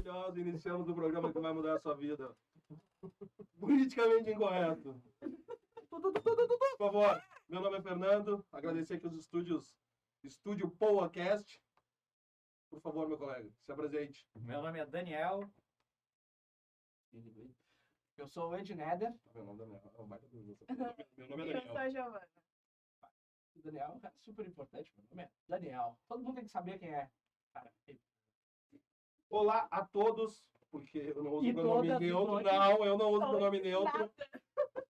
maravilhosa. Iniciamos o programa que vai mudar a sua vida. Politicamente incorreto. Por favor, meu nome é Fernando. Agradecer aqui os Estúdio PoaCast. Por favor, meu colega, se apresente. Meu nome é Daniel. Eu sou o Ed Neder. Meu nome é Daniel. Eu sou a Giovana. Daniel é super importante. Meu nome é Daniel. Todo mundo tem que saber quem é. Cara, Olá a todos, porque eu não uso E pronome todas e neutro. todos. Não, eu não uso pronome Nada. neutro.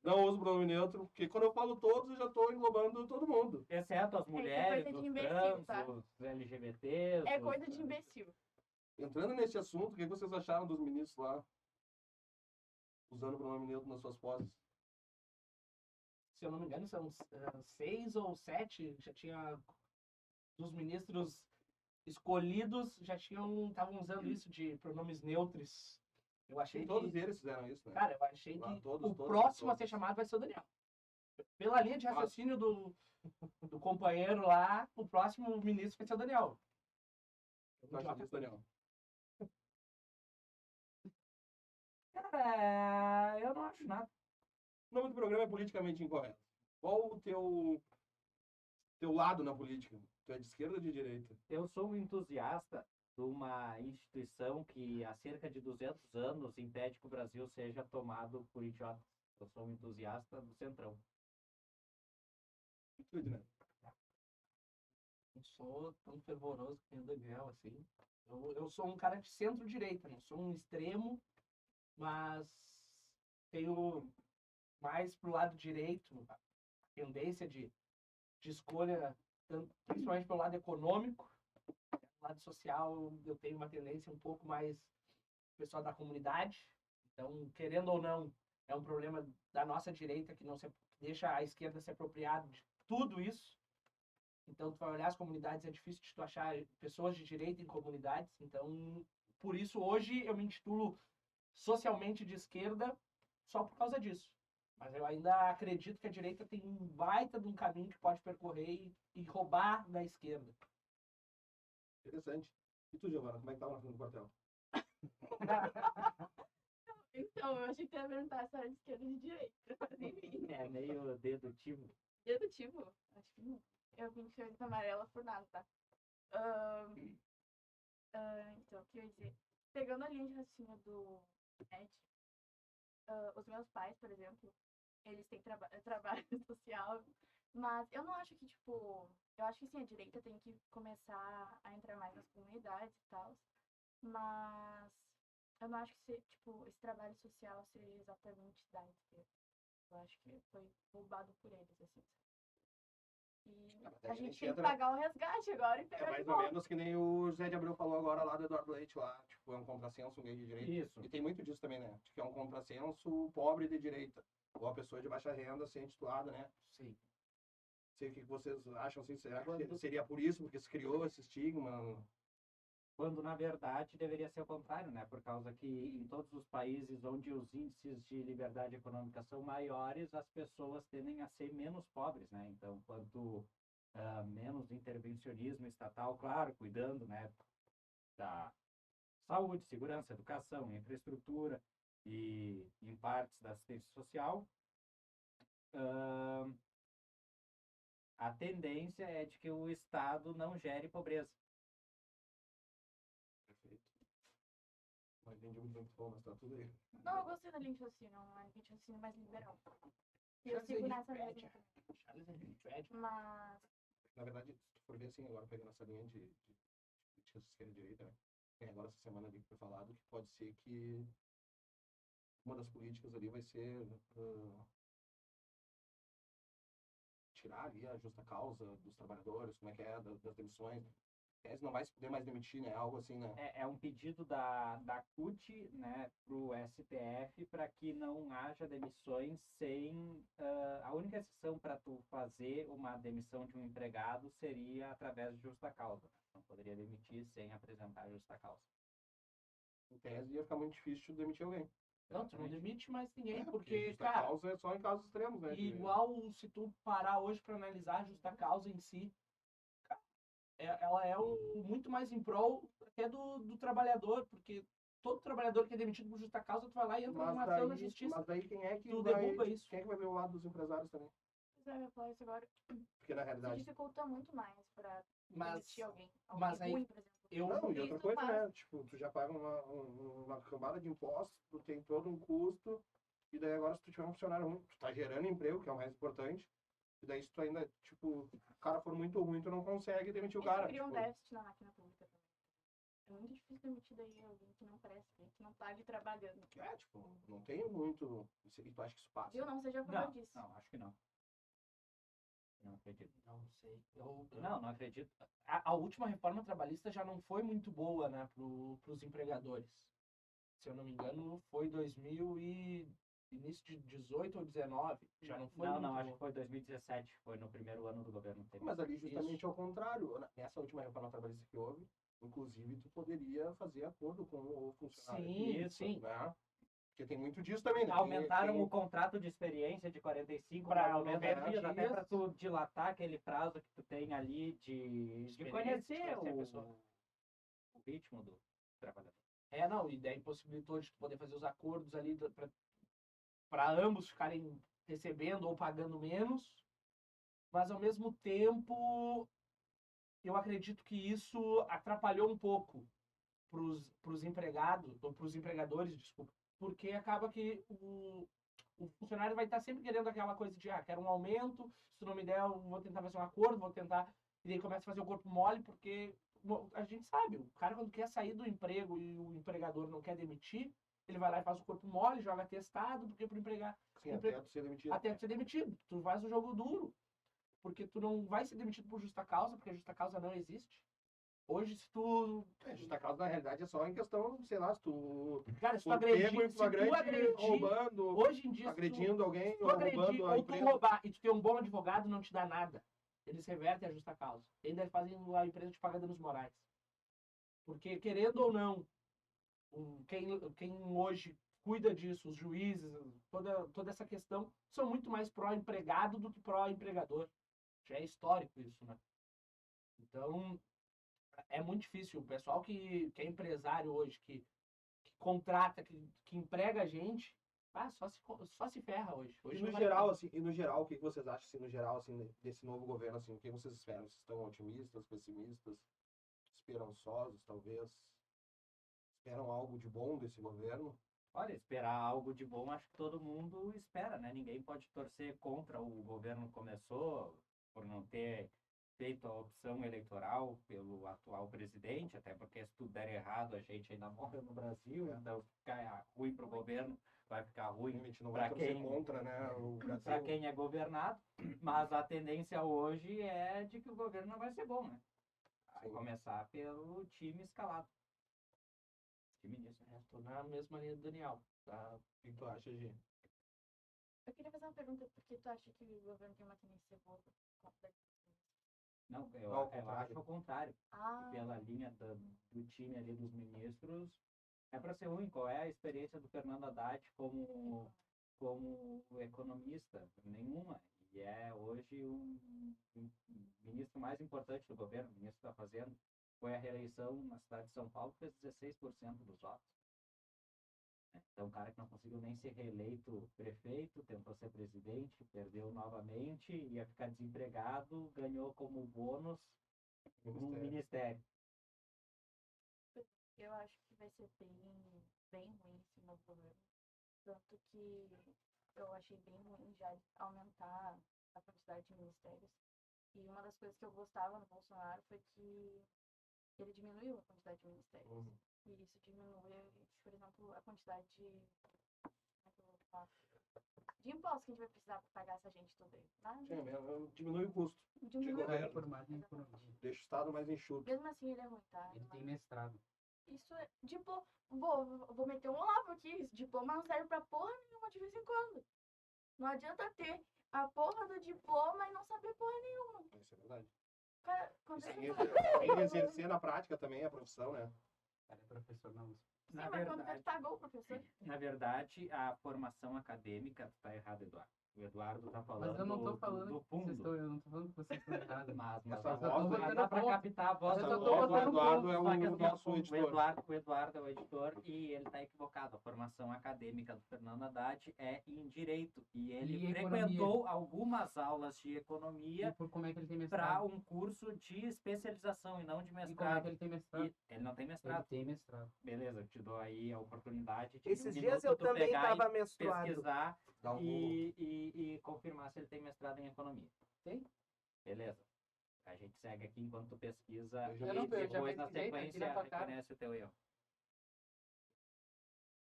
Não uso pronome neutro, porque quando eu falo todos, eu já estou englobando todo mundo. Exceto as mulheres, coisa de os imbecil, trans, tá? os LGBTs. É coisa de imbecil. Entrando nesse assunto, o que vocês acharam dos ministros lá usando pronome neutro nas suas poses? se eu não me engano, são 6 ou 7, já tinha dos ministros escolhidos, estavam usando isso de pronomes neutros. Eu achei que... Todos eles fizeram isso, né? Cara, eu achei Lá, que todos, o todos, próximo a todos. ser chamado vai ser o Daniel. Pela linha de raciocínio do companheiro lá, o próximo ministro vai ser o Daniel. O que tu acha disso, Daniel? Cara, eu não acho nada. O nome do programa é Politicamente Incorreto. Qual o teu lado na política? Tu é de esquerda ou de direita? Eu sou um entusiasta de uma instituição que há cerca de 200 anos impede que o Brasil seja tomado por idiotas. Eu sou um entusiasta do Centrão. E tu, Edna? Não sou tão fervoroso que nem o Daniel, assim. Eu sou um cara de centro-direita, não sou um extremo, mas tenho mais pro lado direito, a tendência de escolha, principalmente pelo lado econômico. Do lado social, eu tenho uma tendência um pouco mais pessoal da comunidade. Então, querendo ou não, é um problema da nossa direita que não se, que deixa a esquerda se apropriar de tudo isso. Então, tu vai olhar as comunidades, é difícil de tu achar pessoas de direita em comunidades. Então, por isso, hoje, eu me intitulo socialmente de esquerda só por causa disso. Mas eu ainda acredito que a direita tem um baita de um caminho que pode percorrer e roubar da esquerda. Interessante. E tu, Giovana, como é que tá lá no quartel? Então, eu achei que tu ia perguntar se era de esquerda ou de direita. Mas enfim. É meio dedutivo. Dedutivo? Acho que não. Eu vim de camisa amarela por nada, tá? Então, o que eu ia dizer? Pegando a linha de raciocínio do Ed, os meus pais, por exemplo, eles têm trabalho social, mas eu não acho que, tipo... Eu acho que sim, a direita tem que começar a entrar mais nas comunidades e tal, mas eu não acho que, tipo, esse trabalho social seja exatamente da esquerda. Eu acho que foi roubado por eles, assim. E a gente tem que pagar o resgate agora e É pegar de mais ou volta. menos que nem o José de Abreu falou agora lá do Eduardo Leite lá. Tipo, é um contrassenso gay de direita. Isso. E tem muito disso também, né? Que é um contrassenso pobre de direita. Ou a pessoa de baixa renda ser intitulada, né? Sim. Sei o que vocês acham, assim, será que seria por isso, porque se criou esse estigma? Quando, na verdade, deveria ser o contrário, né? Por causa que em todos os países onde os índices de liberdade econômica são maiores, as pessoas tendem a ser menos pobres, né? Então, quanto menos intervencionismo estatal, claro, cuidando, né, da saúde, segurança, educação, infraestrutura e, em partes, da assistência social, a tendência é de que o Estado não gere pobreza. Perfeito. Não entendi muito bem o que tu falou, mas tá tudo aí. Não, eu gostei da linha de raciocínio, uma linha de raciocínio mais liberal. E eu sigo nessa mesma também. Mas, Na verdade, se tu for ver assim, agora pegando essa linha de políticas de esquerda e direita, né? Tem agora essa semana ali que foi falado que pode ser que uma das políticas ali vai ser tirar ali a justa causa dos trabalhadores, como é que é, das demissões. Tese não vai se poder mais demitir, né? Algo assim, né? É um pedido da CUT, né, para o STF para que não haja demissões sem... a única exceção para tu fazer uma demissão de um empregado seria através de justa causa. Não poderia demitir sem apresentar justa causa. Em tese ia ficar muito difícil de demitir alguém. Não, tu não demite mais ninguém, Porque porque, justa cara, causa é só em casos extremos, né? igual se tu parar hoje para analisar a justa causa em si, ela é muito mais em prol até do trabalhador, porque todo trabalhador que é demitido por justa causa, tu vai lá e entra numa ação na justiça. Mas daí quem é que Tu vai... derruba isso. Quem é que vai ver o lado dos empresários também? Pois é, eu ia falar isso agora. Porque na Isso realidade... dificulta muito mais pra Mas, demitir alguém. mas aí, ruim, por exemplo. eu... Não, e outra Isso coisa, faz- né? Tipo, tu já paga uma cambada de impostos, tu tem todo um custo, e daí agora se tu tiver um funcionário ruim, tu tá gerando emprego, que é o mais importante, e daí se tu ainda, tipo, o cara for muito ruim, tu não consegue demitir o Isso cara. cria um Tipo, déficit na máquina pública também. É muito difícil demitir daí alguém que não presta, alguém que não tá ali trabalhando. tipo, não tem muito... E tu acha que isso passa? Viu? Não seja a favor Não, disso. não, acho que não. Não acredito. Não sei. Não acredito. A última reforma trabalhista já não foi muito boa, né, pros empregadores. Se eu não me engano, foi 2000 e... início de 18 ou 19. Já não foi muito Não, acho boa. que foi 2017, foi no primeiro ano do governo Temer. Mas ali justamente ao contrário. Nessa última reforma trabalhista que houve, inclusive, tu poderia fazer acordo com o funcionário. Sim, Isso, sim. Né? Porque tem muito disso também, né? Aumentaram Tem- o contrato de experiência de 45 Pra para 90 90 dias, até dias. para tu dilatar aquele prazo que tu tem ali de Experiência, conhecer de conhecer a pessoa. o ritmo do trabalhador. Não, e daí possibilitou de tu poder fazer os acordos ali para ambos ficarem recebendo ou pagando menos, mas ao mesmo tempo eu acredito que isso atrapalhou um pouco pros empregados, ou pros empregadores, desculpa, porque acaba que o funcionário vai estar sempre querendo aquela coisa de, quero um aumento, se tu não me der, eu vou tentar fazer um acordo, vou tentar, e daí começa a fazer o corpo mole, porque a gente sabe, o cara quando quer sair do emprego e o empregador não quer demitir, ele vai lá e faz o corpo mole, joga testado, porque pro empregar Sim, até tu ser demitido. até tu ser demitido. Tu faz o jogo duro. Porque tu não vai ser demitido por justa causa, porque a justa causa não existe. Hoje, se tu... Justa causa, na realidade, é só em questão, sei lá, se tu Cara, se tu for pego agredir, em flagrante roubando, hoje em dia, agredindo alguém se tu ou agredir, roubando a ou tu empresa. roubar e tu ter um bom advogado, não te dá nada. Eles revertem a justa causa. E ainda fazem a empresa te pagar danos morais. Porque, querendo ou não, quem hoje cuida disso, os juízes, toda essa questão, são muito mais pró-empregado do que pró-empregador. Já é histórico isso, né? Então, é muito difícil. O pessoal que é empresário hoje, que contrata, que emprega a gente, só se ferra hoje. E Hoje no não vai geral, ficar. assim, e no geral, o que vocês acham, assim, no geral, assim, desse novo governo, assim, o que vocês esperam? Vocês estão otimistas, pessimistas, esperançosos, talvez? Esperam algo de bom desse governo? Olha, esperar algo de bom, acho que todo mundo espera, né? Ninguém pode torcer contra o governo que começou, por não ter feito a opção eleitoral pelo atual presidente, até porque se tudo der errado, a gente ainda morre no Brasil, então se ficar ruim para o governo, vai ficar A ruim gente não vai para torcer quem, contra, né, o para Brasil. quem é governado, mas a tendência hoje é de que o governo não vai ser bom, né? A Sim. começar pelo time escalado. Time disso. Tô na mesma linha do Daniel. Tá? O que tu acha, Gi? Eu queria fazer uma pergunta, porque tu acha que o governo tem uma tendência boa pra contra Não, eu Ao acho contrário. ao contrário. Ah, Pela linha do time ali dos ministros, é para ser ruim. Qual é a experiência do Fernando Haddad como economista? Nenhuma. E é hoje um ministro mais importante do governo, ministro da Fazenda. Foi a reeleição na cidade de São Paulo, fez 16% dos votos. Então, um cara que não conseguiu nem ser reeleito prefeito, tentou ser presidente, perdeu novamente, ia ficar desempregado, ganhou como bônus um ministério. eu acho que vai ser bem ruim esse novo governo. Tanto que eu achei bem ruim já aumentar a quantidade de ministérios. E uma das coisas que eu gostava no Bolsonaro foi que ele diminuiu a quantidade de ministérios. Uhum. E isso diminui, por exemplo, a quantidade de. Como é que eu vou falar? De impostos que a gente vai precisar pagar essa gente toda aí. Mas Sim, diminui o custo. diminui. governo. Formado em economia. Deixa o Estado mais enxuto. Mesmo assim, ele é ruim, tá? Ele tem mestrado. Isso é. Vou meter um Olavo aqui. Esse diploma não serve pra porra nenhuma de vez em quando. Não adianta ter a porra do diploma e não saber porra nenhuma. Isso é verdade. Cara, E quando sem exercer na prática também a profissão, né? O cara é professor na USP. Na mas quando verdade, pagou o professor. na verdade, a formação acadêmica está errada, Eduardo. O Eduardo tá falando Mas eu não tô do falando que fundo. vocês estão, eu não tô falando que vocês estão errados. Mas Essa eu tô voz, botando dá pra ponto. captar a voz Essa do voz do Eduardo. Eduardo é Só que o assim, nosso o editor. Eduardo é o editor e ele tá equivocado. A formação acadêmica do Fernando Haddad é em Direito. E ele E frequentou algumas aulas de E economia por como é que ele tem para mestrado? um curso de especialização e não de E como é mestrado. que ele tem mestrado? E ele não tem Ele mestrado. tem mestrado. Beleza, eu te dou aí a oportunidade de Esses um dias minuto eu tu também pegar tava e menstruado. pesquisar Dá um Google. e confirmar se ele tem mestrado em economia. Tem? Beleza. A gente segue aqui enquanto tu pesquisa Eu e já depois na pesquisei, tá aqui sequência na tua cara. reconhece o teu erro.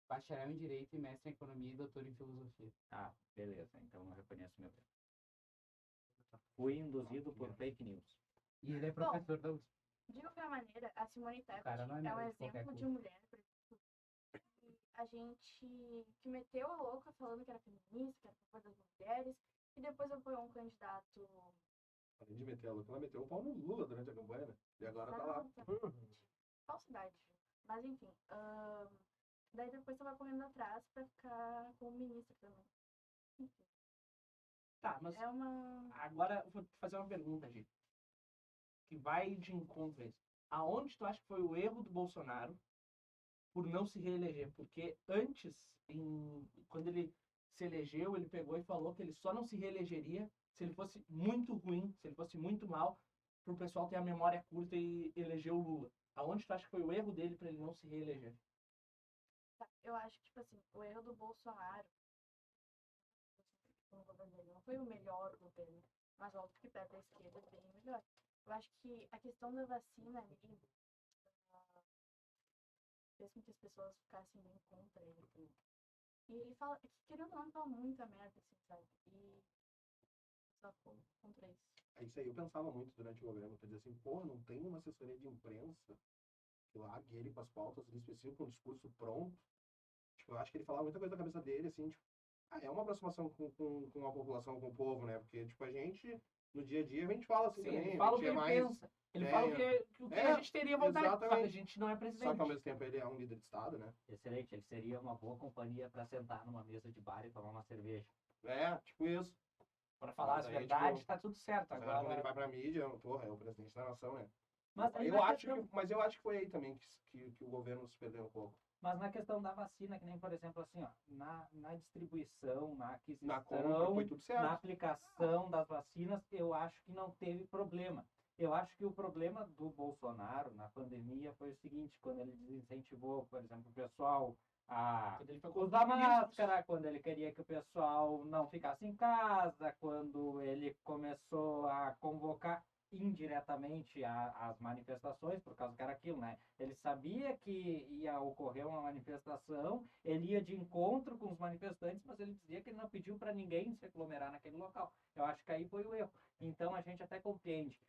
Bacharel em Direito e mestre em Economia e doutor em Filosofia. Ah, beleza. Então eu reconheço meu erro. Fui induzido por fake news. E ele é professor da USP. De qualquer maneira, a Simone Tebet cara não é é um nada de qualquer exemplo de coisa. mulher, por exemplo, que a gente que meteu a louca falando que era feminista, que era a favor das mulheres, e depois apoiou um candidato. Além de meter a louca, ela meteu o pau no Lula durante a campanha, né? E agora tá lá. Exatamente. Falsidade. Mas enfim. Daí depois tava correndo atrás pra ficar como ministra também. Enfim. Tá, mas É uma. agora eu vou te fazer uma pergunta, Gi, que vai de encontro a isso. Aonde tu acha que foi o erro do Bolsonaro por não se reeleger? Porque antes, quando ele se elegeu, ele pegou e falou que ele só não se reelegeria se ele fosse muito ruim, se ele fosse muito mal, para o pessoal ter a memória curta e eleger o Lula. Aonde tu acha que foi o erro dele para ele não se reeleger? Eu acho que, tipo assim, o erro do Bolsonaro no governo dele não foi o melhor governo, mas óbvio que perto da esquerda é bem melhor. Eu acho que a questão da vacina ali fez com que as pessoas ficassem bem contra ele também. E ele fala, que querendo ou não, fala muita merda, assim, sabe? E só ficou contra isso. É isso aí, eu pensava muito durante o governo, pra dizer assim, pô, não tem uma assessoria de imprensa que largue ele com as pautas ali específicas, com o discurso pronto. Tipo, eu acho que ele falava muita coisa da cabeça dele, assim, tipo, é uma aproximação com a população, com o povo, né? Porque, tipo, a gente, no dia a dia, a gente fala assim Sim, também, ele fala a o que gente ele é mais... pensa. Ele É, fala o que a gente teria vontade, só que a exatamente. gente não é Só presidente. que ao mesmo tempo ele é um líder de Estado, né? Excelente, ele seria uma boa companhia para sentar numa mesa de bar e tomar uma cerveja. É, tipo isso. Pra falar Mas as aí, verdades, tipo, tá tudo certo. Agora, quando ele Agora, vai pra mídia, porra, é o presidente da nação, né? Mas aí Mas eu acho que foi aí também que o governo se perdeu um pouco. Mas na questão da vacina, que nem, por exemplo, assim, ó, na distribuição, na aquisição, Na compra foi tudo certo. na aplicação das vacinas, eu acho que não teve problema. Eu acho que o problema do Bolsonaro na pandemia foi o seguinte, quando ele desincentivou, por exemplo, o pessoal a quando ele foi usar contra os ministros, máscara, quando ele queria que o pessoal não ficasse em casa, quando ele começou a convocar indiretamente as manifestações, por causa que era aquilo, né? Ele sabia que ia ocorrer uma manifestação, ele ia de encontro com os manifestantes, mas ele dizia que ele não pediu para ninguém se aglomerar naquele local. Eu acho que aí foi o erro. Então a gente até compreende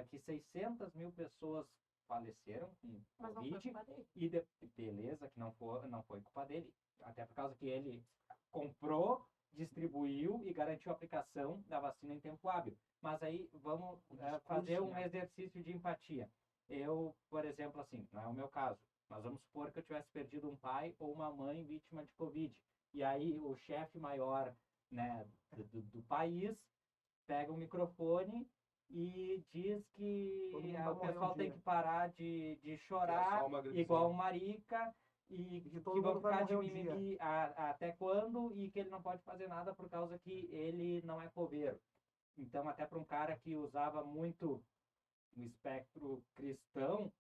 que 600 mil pessoas faleceram em Mas não foi Covid, culpa dele. e beleza que não foi culpa dele, até por causa que ele comprou, distribuiu e garantiu a aplicação da vacina em tempo hábil. Mas aí vamos fazer um exercício de empatia. Eu, por exemplo, assim, não é o meu caso, mas vamos supor que eu tivesse perdido um pai ou uma mãe vítima de Covid. E aí o chefe maior, né, do país pega o microfone e diz que Todo mundo vai o morrer um pessoal tem dia. que parar de Que é chorar só uma gripezinha. igual marica e que que todo vão mundo vai ficar de morrer um dia. mimimi até quando e que ele não pode fazer nada por causa que ele não é coveiro. Então, até para um cara que usava muito o espectro cristão,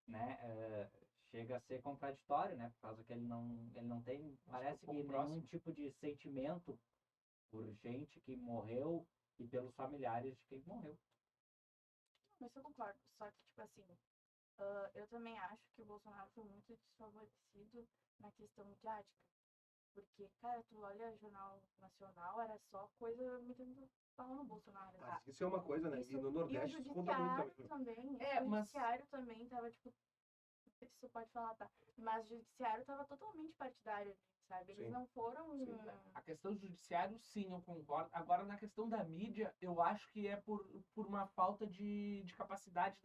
né, chega a ser contraditório, né, por causa que ele não tem, parece que nenhum tipo de sentimento por gente que morreu e pelos familiares de quem morreu. Mas eu concordo. Só que, tipo assim, eu também acho que o Bolsonaro foi muito desfavorecido na questão midiática. Porque, cara, tu olha Jornal Nacional, era só coisa metendo pau no Bolsonaro. Mas isso é uma coisa, né? E no Nordeste isso conta muito também. O judiciário também tava, tipo, não sei se você pode falar, tá? Mas o judiciário tava totalmente partidário ali, sabe? Eles Sim. não foram... Sim. A questão do judiciário, sim, eu concordo. Agora, na questão da mídia, eu acho que é por uma falta de capacidade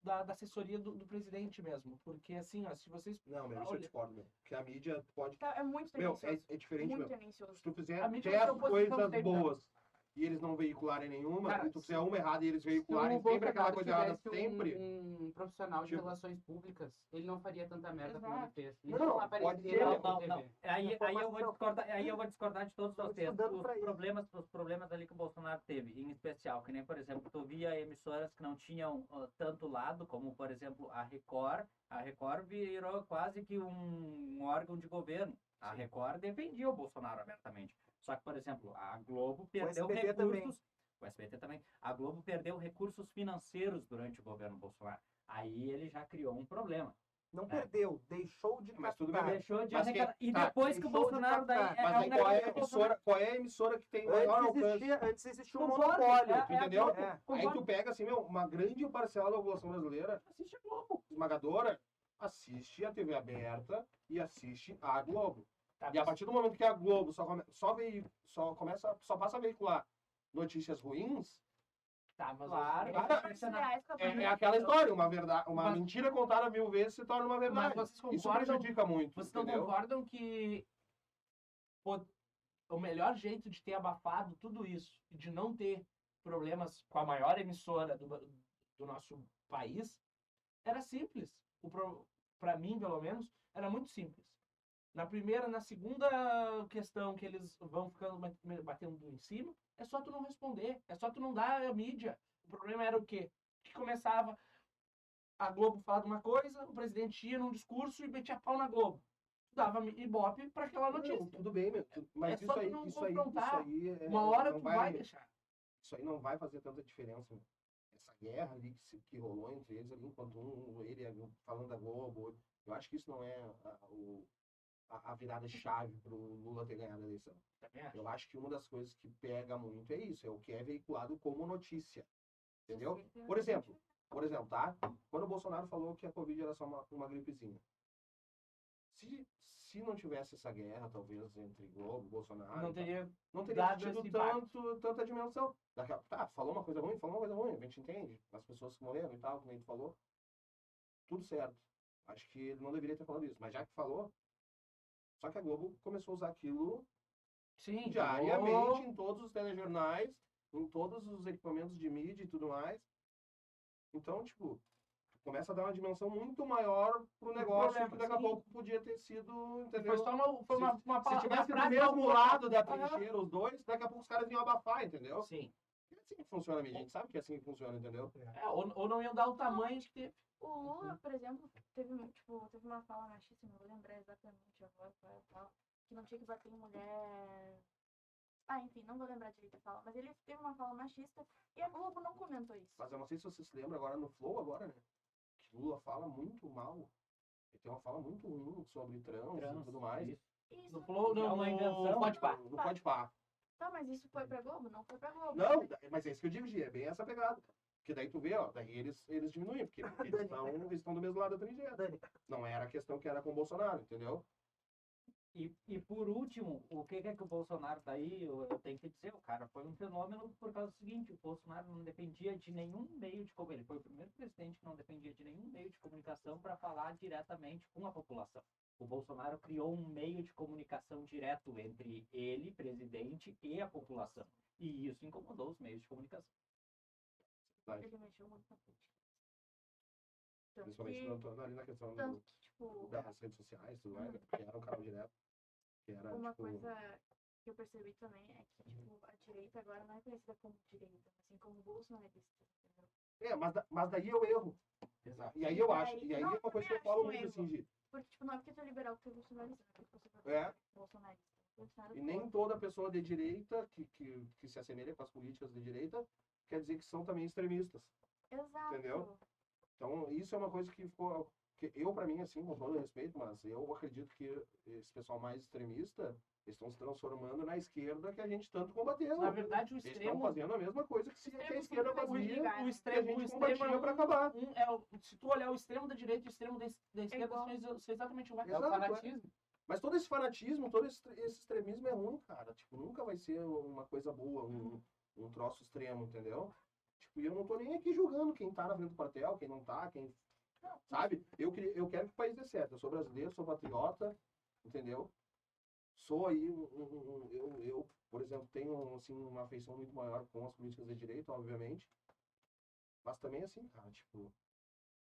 da assessoria do presidente mesmo. Porque, assim, ó, se vocês... Não, meu, isso eu Olha, discordo, meu. Porque a mídia pode... Tá, é muito Meu, tendencioso. é diferente, Muito meu. tendencioso. Se tu fizer A mídia 10 vai ter oposição coisas sempre, né? boas e eles não veicularem nenhuma, Cara, e tu fizer uma errada e eles Se veicularem o sempre aquela Bolsonaro coisa errada, tivesse sempre... um profissional de Tipo- relações públicas, ele não faria tanta merda como ele Exato. fez. Ele Não, apareceria pode ser. na Não, TV. não. Aí eu vou discordar de todos Estamos vocês. estudando pra isso. Os problemas ali que o Bolsonaro teve, em especial, que nem, por exemplo, tu via emissoras que não tinham tanto lado, como, por exemplo, a Record. A Record virou quase que um órgão de governo. A Record defendia o Bolsonaro abertamente. Só que, por exemplo, a Globo perdeu SBT também. recursos. O SBT também. A Globo perdeu recursos financeiros durante o governo Bolsonaro. Aí ele já criou um problema. Não perdeu, deixou de Mas tudo captar. bem. Deixou de Mas arrecadar. E tá, depois que o deixou de Bolsonaro daí. captar. Mas um aí qual é a negócio que o Bolsonaro- emissora, qual é a emissora que tem maior alcance? Antes existia um Concordo, monopólio. é- Tu entendeu? Globo, É. Aí concordo. tu pega assim, meu, uma grande parcela da população brasileira, Assiste a Globo. esmagadora, assiste a TV aberta e assiste a Globo. Tá, E a partir do momento que a Globo só passa a veicular notícias ruins, tá, mas... Claro. eu- Cara, Redes sociais com a é pandemia, aquela história, uma verdade, uma Mas- mentira contada 1000 vezes se torna uma verdade. Mas vocês Isso concordam... prejudica muito, Vocês não entendeu? concordam que o melhor jeito de ter abafado tudo isso e de não ter problemas com a maior emissora do nosso país era simples. Para mim, pelo menos, era muito simples. Na segunda questão que eles vão ficando batendo em cima, é só tu não responder, é só tu não dar a mídia. O problema era o quê? Que começava a Globo falar de uma coisa, o presidente ia num discurso e metia pau na Globo. Dava ibope para aquela notícia. Não, tudo bem, meu, mas É só tu não confrontar. Uma hora tu vai deixar. Isso aí não vai fazer tanta diferença, meu. Essa guerra ali que rolou entre eles ali, enquanto ele falando da Globo, eu acho que isso não é a virada chave pro Lula ter ganhado a eleição. Também acho. Eu acho que uma das coisas que pega muito é isso, é o que é veiculado como notícia. Entendeu? Por exemplo, tá? Quando o Bolsonaro falou que a Covid era só uma gripezinha. Se não tivesse essa guerra, talvez, entre Globo e Bolsonaro, Não teria não teria dado tido esse impacto. tanta dimensão. Falou uma coisa ruim, a gente entende. As pessoas que morreram e tal, como a gente falou. Tudo certo. Acho que ele não deveria ter falado isso. Mas já que falou, só que a Globo começou a usar aquilo Sim, diariamente em todos os telejornais, em todos os equipamentos de mídia e tudo mais. Então, tipo, começa a dar uma dimensão muito maior pro negócio problema, que daqui a sim. pouco podia ter sido, entendeu? Foi só uma Se tivesse do frase mesmo mal- lado da Aham. trincheira, os dois, daqui a pouco os caras iam abafar, entendeu? Sim. É assim que funciona, a gente sabe que é assim que funciona, entendeu? Ou não iam dar o tamanho que teve. O Lula, por exemplo, teve uma fala machista, não vou lembrar exatamente agora qual é a fala, que não tinha que bater em mulher. Ah, enfim, não vou lembrar direito a fala, mas ele teve uma fala machista e a Globo não comentou isso. Mas eu não sei se você se lembra agora no Flow agora, né? Que Lula fala muito mal. Ele tem uma fala muito ruim sobre trans e tudo mais. Isso. Isso. No Flow, É uma invenção. no Podpah. No Podpah. Tá, mas isso foi pra Globo? Não foi pra Globo. Não, mas é isso que eu digo, Gia, é bem essa pegada. Porque daí tu vê, ó, daí eles diminuem, porque eles estão do mesmo lado da trincheira. Dani, Não era a questão que era com o Bolsonaro, entendeu? E por último, o que é que o Bolsonaro daí, eu tenho que dizer, o cara foi um fenômeno por causa do seguinte, o Bolsonaro não dependia de nenhum meio de comunicação, ele foi o primeiro presidente que não dependia de nenhum meio de comunicação para falar diretamente com a população. O Bolsonaro criou um meio de comunicação direto entre ele, presidente, e a população. E isso incomodou os meios de comunicação. Ele mexeu muito na política. Tanto Principalmente que, ali na questão tanto que, tipo, das redes sociais, tudo mais, né? Porque era um canal direto. Que era, uma tipo, coisa que eu percebi também é que, tipo, a direita agora não é conhecida como direita, assim como bolsonarista, entendeu? mas daí eu erro. Exato. E aí eu E acho, aí- e aí não, é uma coisa que eu também falo acho muito um assim, Gi. Porque, tipo, não é porque tu é liberal que tu é bolsonarista, não é porque você É, bolsonarista. Bolsonaro e é nem outro. toda pessoa de direita que se assemelha com as políticas de direita quer dizer que são também extremistas. Exato. Entendeu? Então, isso é uma coisa que ficou. Que eu, pra mim, assim, com todo respeito, mas eu acredito que esse pessoal mais extremista eles estão se transformando na esquerda que a gente tanto combateu. Na verdade, o Eles estão extremo. fazendo a mesma coisa que a Extremo esquerda sempre vai fazia. desligar, O né? extremo, que a o gente extremo combatia é pra acabar. se tu olhar o extremo da direita e o extremo da esquerda, igual. são exatamente iguais. É o Exato, fanatismo. Mas todo esse fanatismo, todo esse extremismo é ruim, cara. Tipo, nunca vai ser uma coisa boa, um troço extremo, entendeu? Tipo, e eu não tô nem aqui julgando quem tá na frente do quartel, quem não tá, quem... Sabe? Eu quero que o país dê certo. Eu sou brasileiro, sou patriota, entendeu? Sou aí, eu, por exemplo, tenho, assim, uma afeição muito maior com as políticas de direita, obviamente. Mas também, assim, cara, tipo...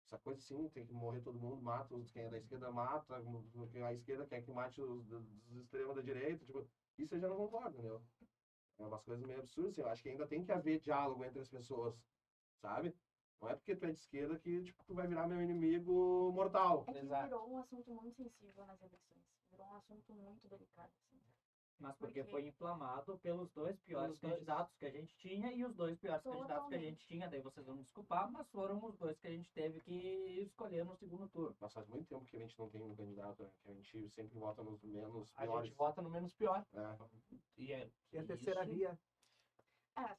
Essa coisa assim, tem que morrer todo mundo, mata os quem é da esquerda, mata, a esquerda quer que mate dos extremos da direita, tipo, isso eu já não concordo, entendeu? É umas coisas meio absurdas, assim, eu acho que ainda tem que haver diálogo entre as pessoas, sabe? Não é porque tu é de esquerda que, tipo, tu vai virar meu inimigo mortal. É que Exato. virou um assunto muito sensível nas eleições. Virou um assunto muito delicado, assim. Mas porque Porque- foi inflamado pelos dois piores Pelos dois. candidatos que a gente tinha e os dois piores candidatos que a Totalmente. gente tinha. Daí vocês vão me desculpar, mas foram os dois que a gente teve que escolher no segundo turno. Mas faz muito tempo que a gente não tem um candidato, né? Que a gente sempre vota nos menos A piores. gente vota no menos pior. É. E a terceira isso- via. Ah,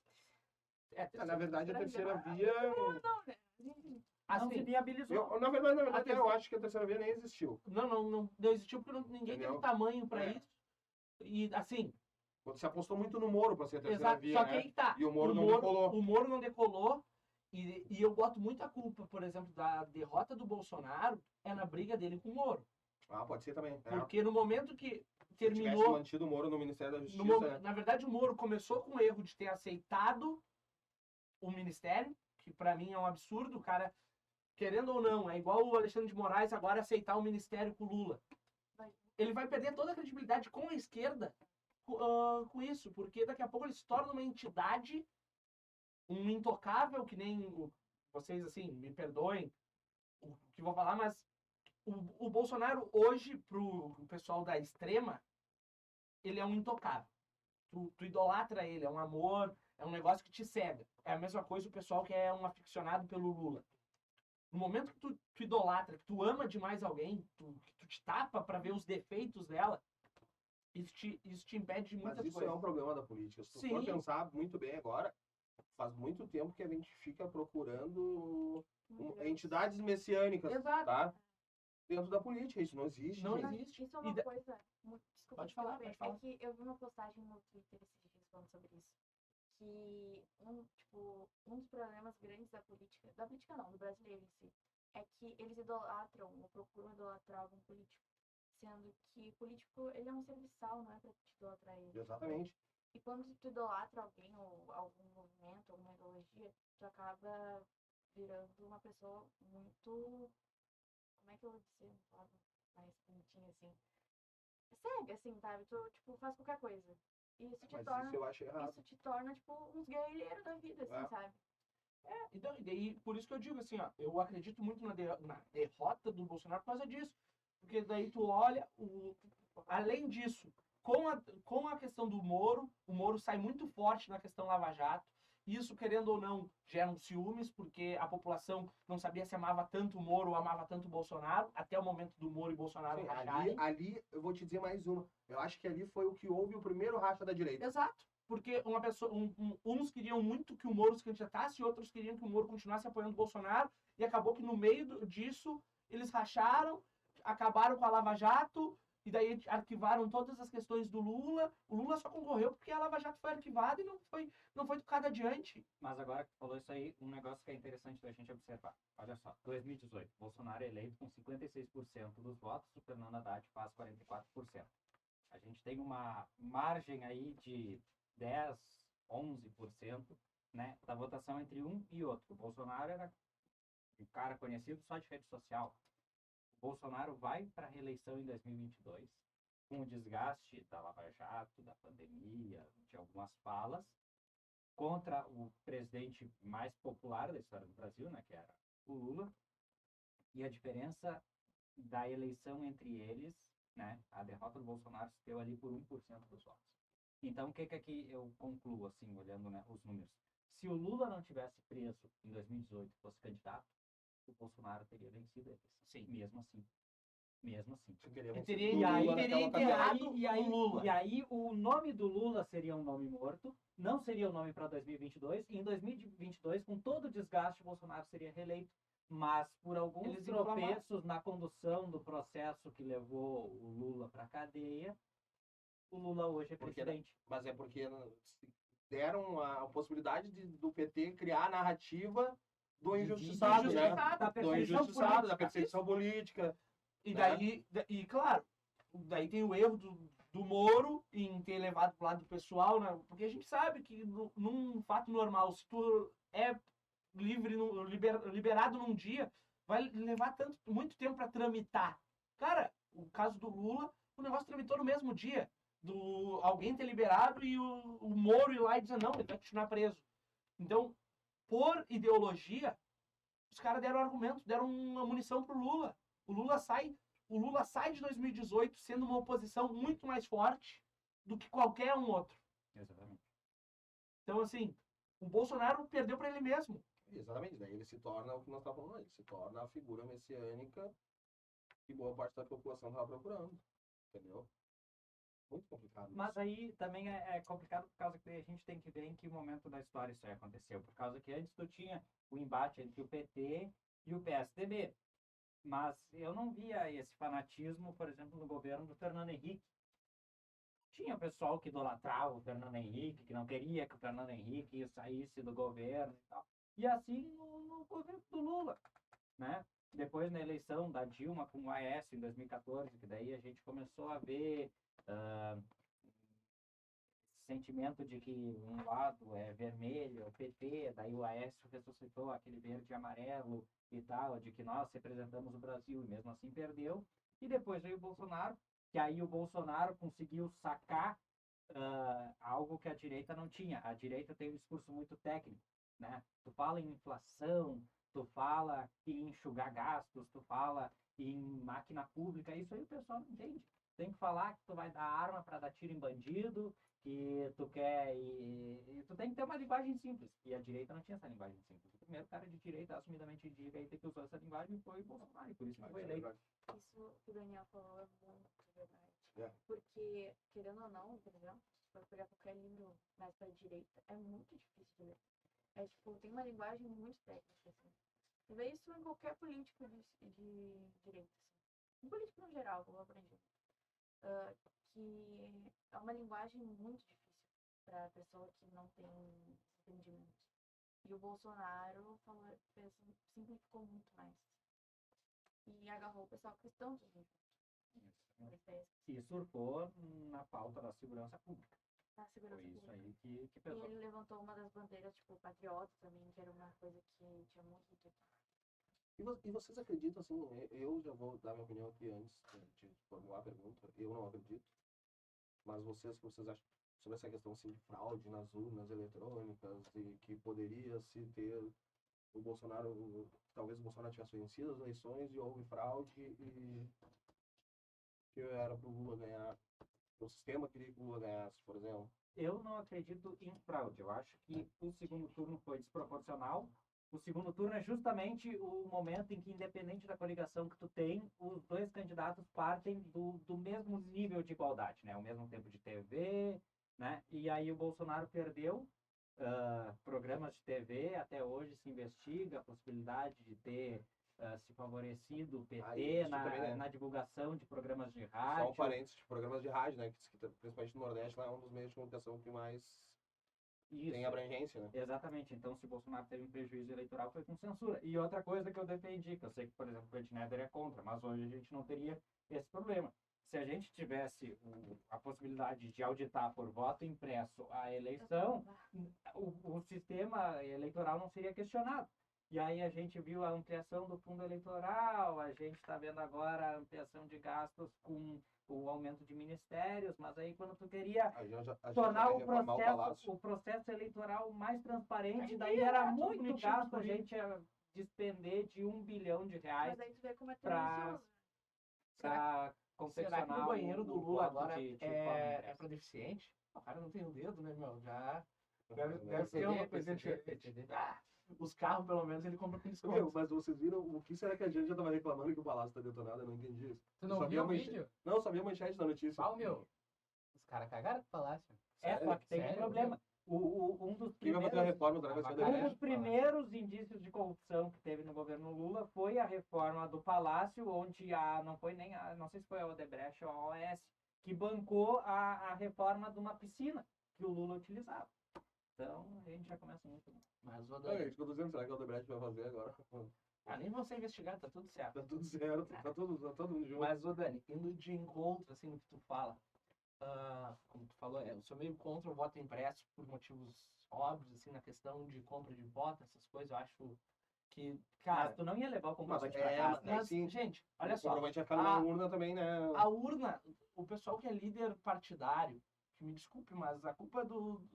Na verdade, a terceira via- via... não, né? Enfim. Não se Assim, viabilizou. Na verdade, eu terceira- acho que a terceira via nem existiu. não existiu porque ninguém Entendeu? teve tamanho pra É. isso. E assim, Quando se apostou muito no Moro pra ser a terceira exato, via, só que né? aí que tá. E o Moro não decolou. O Moro não decolou. E eu boto muita culpa, por exemplo, da derrota do Bolsonaro é na briga dele com o Moro. Ah, pode ser também. É. Porque no momento que Se tivesse terminou. mantido o Moro no Ministério da No Justiça, mo- né? Na verdade, o Moro começou com o erro de ter aceitado o ministério, que pra mim é um absurdo. O cara, querendo ou não, é igual o Alexandre de Moraes agora aceitar o ministério com o Lula. Ele vai perder toda a credibilidade com a esquerda com isso, porque daqui a pouco ele se torna uma entidade, um intocável, que nem vocês, assim, me perdoem o que vou falar, mas o Bolsonaro hoje, pro pessoal da extrema, ele é um intocável. Tu idolatra ele, é um amor, é um negócio que te cega. É a mesma coisa o pessoal que é um aficionado pelo Lula. No momento que tu idolatra, que tu ama demais alguém, que tu te tapa pra ver os defeitos dela, isso te impede de Mas muitas isso coisas. é um problema da política. Se tu Sim. for pensar muito bem agora, faz muito tempo que a gente fica procurando entidades messiânicas, Exato. tá? Dentro da política. Isso não existe, Não gente. existe. Isso é E uma da- coisa. Desculpa, Pode falar, interromper. pode falar. É que eu vi uma postagem no Twitter esses dias falando sobre isso. Que um dos problemas grandes da política não, do brasileiro em si, é que eles idolatram ou procuram idolatrar algum político. Sendo que o político, ele é um serviçal, não é pra te idolatrar ele. Exatamente. E quando tu idolatra alguém ou algum movimento, alguma ideologia, tu acaba virando uma pessoa muito... Como é que eu vou dizer? Uma palavra mais bonitinha, assim. Cega, assim, sabe? Tu, tipo, faz qualquer coisa. E isso te Mas torna... isso eu acho errado. Isso te torna, tipo, uns guerrilheiros da vida, assim, É. sabe? Então, e daí, por isso que eu digo assim, ó, eu acredito muito na derrota do Bolsonaro por causa disso. Porque daí tu olha, além disso, com a questão do Moro, o Moro sai muito forte na questão Lava Jato. Isso, querendo ou não, gera um ciúmes, porque a população não sabia se amava tanto o Moro ou amava tanto o Bolsonaro, até o momento do Moro e Bolsonaro Sim, racharem. ali, eu vou te dizer mais uma. Eu acho que ali foi o que houve o primeiro racha da direita. Exato. Porque uma pessoa, uns queriam muito que o Moro se candidatasse, outros queriam que o Moro continuasse apoiando o Bolsonaro, e acabou que no meio disso eles racharam, acabaram com a Lava Jato, e daí arquivaram todas as questões do Lula. O Lula só concorreu porque a Lava Jato foi arquivada e não foi tocada adiante. Mas agora que tu falou isso aí, um negócio que é interessante da gente observar. Olha só, 2018, Bolsonaro é eleito com 56% dos votos, o Fernando Haddad faz 44%. A gente tem uma margem aí de 10, 11%, né, da votação entre um e outro. O Bolsonaro era um cara conhecido só de rede social. O Bolsonaro vai para a reeleição em 2022 com o desgaste da Lava Jato, da pandemia, de algumas falas, contra o presidente mais popular da história do Brasil, né, que era o Lula. E a diferença da eleição entre eles, né, a derrota do Bolsonaro se deu ali por 1% dos votos. Então, o que aqui eu concluo, assim, olhando, né, os números? Se o Lula não tivesse preso em 2018 e fosse candidato, o Bolsonaro teria vencido eles. Sim, mesmo assim. Mesmo assim. Eu queria Ele vencer teria, o e aí Lula teria naquela ocasião. enterrado o Lula. E aí o nome do Lula seria um nome morto, não seria o nome para 2022, e em 2022, com todo o desgaste, o Bolsonaro seria reeleito. Mas por alguns Eles inflamaram. tropeços na condução do processo que levou o Lula para a cadeia, o Lula hoje é Porque, presidente. Mas é porque deram a possibilidade do PT criar a narrativa do De injustiçado, né? injustiçado, da Do perseguição injustiçado, política. da perseguição política. E Né? daí, e claro, daí tem o erro do Moro em ter levado pro lado pessoal, né? Porque a gente sabe que num fato normal, se tu é livre, liberado num dia, vai levar muito tempo para tramitar. Cara, o caso do Lula, o negócio tramitou no mesmo dia. Do alguém ter liberado e o Moro ir lá e dizer, não, ele vai continuar preso. Então, por ideologia, os caras deram argumento, deram uma munição pro Lula. O Lula sai de 2018 sendo uma oposição muito mais forte do que qualquer um outro. Exatamente. Então, assim, o Bolsonaro perdeu para ele mesmo. Exatamente, daí ele se torna o que nós estávamos falando, ele se torna a figura messiânica que boa parte da população estava procurando. Entendeu? Muito complicado. Mas aí também é complicado por causa que a gente tem que ver em que momento da história isso aí aconteceu. Por causa que antes tu tinha o embate entre o PT e o PSDB. Mas eu não via esse fanatismo, por exemplo, no governo do Fernando Henrique. Tinha pessoal que idolatrava o Fernando Henrique, que não queria que o Fernando Henrique saísse do governo e tal. E assim no governo do Lula, né? Depois na eleição da Dilma com o Aécio em 2014, que daí a gente começou a ver esse sentimento de que um lado é vermelho, é o PT, daí o Aécio ressuscitou aquele verde e amarelo e tal, de que nós representamos o Brasil e mesmo assim perdeu. E depois veio o Bolsonaro, que aí o Bolsonaro conseguiu sacar algo que a direita não tinha. A direita tem um discurso muito técnico, né? Tu fala em inflação, tu fala em enxugar gastos, tu fala em máquina pública, isso aí o pessoal não entende. Tem que falar que tu vai dar arma para dar tiro em bandido, que tu quer e tu tem que ter uma linguagem simples. E a direita não tinha essa linguagem simples. O primeiro cara de direita, assumidamente de direita, que usou essa linguagem foi o Bolsonaro, e por isso que foi eleito. Isso que o Daniel falou é muito verdade. É. Porque, querendo ou não, por exemplo, se for pegar qualquer livro mais pra direita, é muito difícil de ler. É tipo, tem uma linguagem muito técnica, assim. Você vê isso em qualquer político de direita, assim. Um político no geral, vou aprender. Que é uma linguagem muito difícil para pessoa que não tem esse entendimento. E o Bolsonaro simplificou muito mais. E agarrou o pessoal cristão também. E surfou na pauta da segurança pública. Na segurança Foi isso pública. aí que E pesou. ele levantou uma das bandeiras, tipo, patriota também, que era uma coisa que tinha muito aqui. E vocês acreditam, assim, eu já vou dar minha opinião aqui antes de formular a pergunta, eu não acredito, mas vocês acham sobre essa questão assim, de fraude nas urnas eletrônicas e que poderia se ter o Bolsonaro, talvez o Bolsonaro tivesse vencido as eleições e houve fraude e que era para o Lula ganhar, o sistema queria que o Lula ganhasse, por exemplo? Eu não acredito em fraude. Eu acho que o segundo turno foi desproporcional. O segundo turno é justamente o momento em que, independente da coligação que tu tem, os dois candidatos partem do mesmo nível de igualdade, né? O mesmo tempo de TV, né? E aí o Bolsonaro perdeu programas de TV. Até hoje se investiga a possibilidade de ter se favorecido o PT isso também, né? na divulgação de programas de Só rádio. um parênteses de programas de rádio, né? Que principalmente no Nordeste lá é um dos meios de comunicação que mais Isso. tem abrangência, né? Exatamente. Então, se o Bolsonaro teve um prejuízo eleitoral, foi com censura. E outra coisa que eu defendi, que eu sei que, por exemplo, o Edneder é contra, mas hoje a gente não teria esse problema. Se a gente tivesse a possibilidade de auditar por voto impresso a eleição, o sistema eleitoral não seria questionado. E aí a gente viu a ampliação do fundo eleitoral, a gente está vendo agora a ampliação de gastos com o aumento de ministérios, mas aí quando tu queria tornar o processo eleitoral mais transparente, daí era muito gasto a gente ia despender de R$1 bilhão Mas aí tu vê como é para confeccionar Será que o banheiro do Lula voto agora de é para deficiente? O cara não tem o dedo, né, meu? Já deve ser uma coisa diferente. Os carros, pelo menos, ele compra com desconto. Meu, mas vocês viram o que será que a gente já tava reclamando que o Palácio tá detonado? Eu não entendi isso. Tu não viu o vídeo? Não, só vi a manchete da notícia. Qual, meu? Os caras cagaram pro palácio. Só que tem um Sério? problema. Um dos Quem vai fazer a reforma do negócio Um dos primeiros indícios de corrupção que teve no governo Lula foi a reforma do Palácio, onde não foi nem não sei se foi a Odebrecht ou a OAS, que bancou a reforma de uma piscina que o Lula utilizava. Então, a gente já começa muito. Mas, ô É Dani, isso que eu tô dizendo, será que o Odebrecht vai fazer agora? nem vão ser investigados, tá tudo certo. Tá tudo certo, tá todo mundo junto. Mas, ô Dani, indo de encontro, assim, no que tu fala, como tu falou, eu sou meio contra o voto impresso por motivos óbvios, assim, na questão de compra de voto, essas coisas, eu acho que, cara... Mas tu não ia levar o comprovante Mas pra é, casa. mas sim. gente, olha O só, comprovante vai ficar na a- urna também, né? a urna, o pessoal que é líder partidário, que me desculpe, mas a culpa é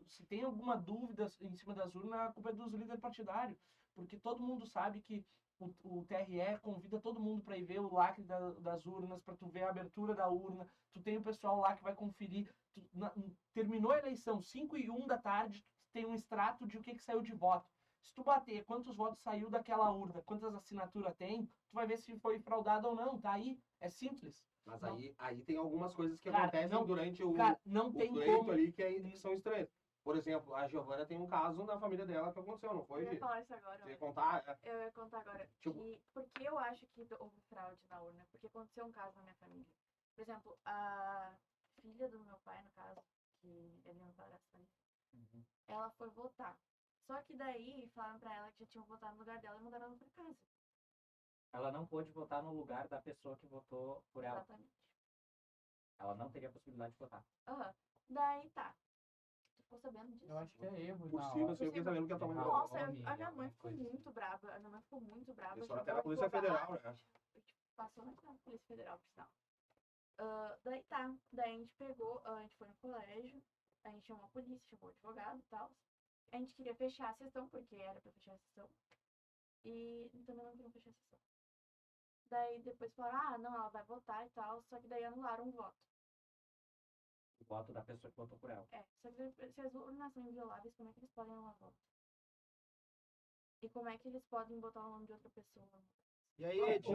se tem alguma dúvida em cima das urnas, a culpa é dos líderes partidários. Porque todo mundo sabe que o TRE convida todo mundo para ir ver o lacre das urnas, para tu ver a abertura da urna. Tu tem o pessoal lá que vai conferir. Terminou a eleição, 5:01 da tarde, tem um extrato de o que saiu de voto. Se tu bater quantos votos saiu daquela urna, quantas assinaturas tem, tu vai ver se foi fraudado ou não. Tá aí. É simples. Mas Não. aí tem algumas coisas que Cara, acontecem não- durante o Cara, não tem pleito como. ali que são estranhos. Por exemplo, a Giovana tem um caso na família dela que aconteceu, não foi, Eu ia Gi? falar isso agora. Você ia olha. contar? Eu ia contar agora. Tipo- Por que eu acho que houve fraude na urna? Porque aconteceu um caso na minha família. Por exemplo, a filha do meu pai, no caso, que ele não tá aí, Uhum. ela foi votar. Só que daí falaram pra ela que já tinham votado no lugar dela e mandaram ela pra casa. Ela não pôde votar no lugar da pessoa que votou por ela. Exatamente. Ela não teria a possibilidade de votar. Aham. Daí tá. Tu ficou sabendo disso? Eu acho que é erro. Por na cima, hora. assim, eu fiquei sabendo que a tua mãe Não. não. Nossa, nome, a minha alguma mãe ficou coisa. muito braba. A minha mãe ficou muito braba. Isso era chegou até na a Polícia advogar, Federal, né? Passou na Polícia Federal, por sinal. Daí tá. Daí a gente pegou, a gente foi no colégio, a gente chamou a polícia, chamou o advogado e tal. A gente queria fechar a sessão, porque era pra fechar a sessão. E também não queriam fechar a sessão. Daí depois falaram, não, ela vai votar e tal, só que daí anularam o voto. O voto da pessoa que votou por ela. Só que daí, se as urnas são invioláveis, como é que eles podem anular voto? E como é que eles podem botar o nome de outra pessoa? E aí, Ed,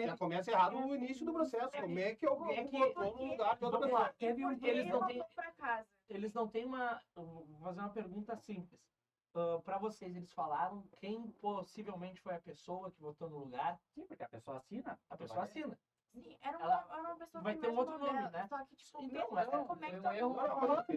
já começa errado no início do processo. Como é que alguém É que- votou no lugar de outra Vamos pessoa? lá, teve Porque eles não ela têm, foi pra casa. eles não têm uma. Eu vou fazer uma pergunta simples. Para vocês, eles falaram quem possivelmente foi a pessoa que votou no lugar? Sim, porque a pessoa assina. A pessoa assina. Sim, era Ela uma pessoa vai com ter um o mesmo outro nome, dela, né? Só que, tipo, Então, mesmo mas assim, é como é que um tá erro.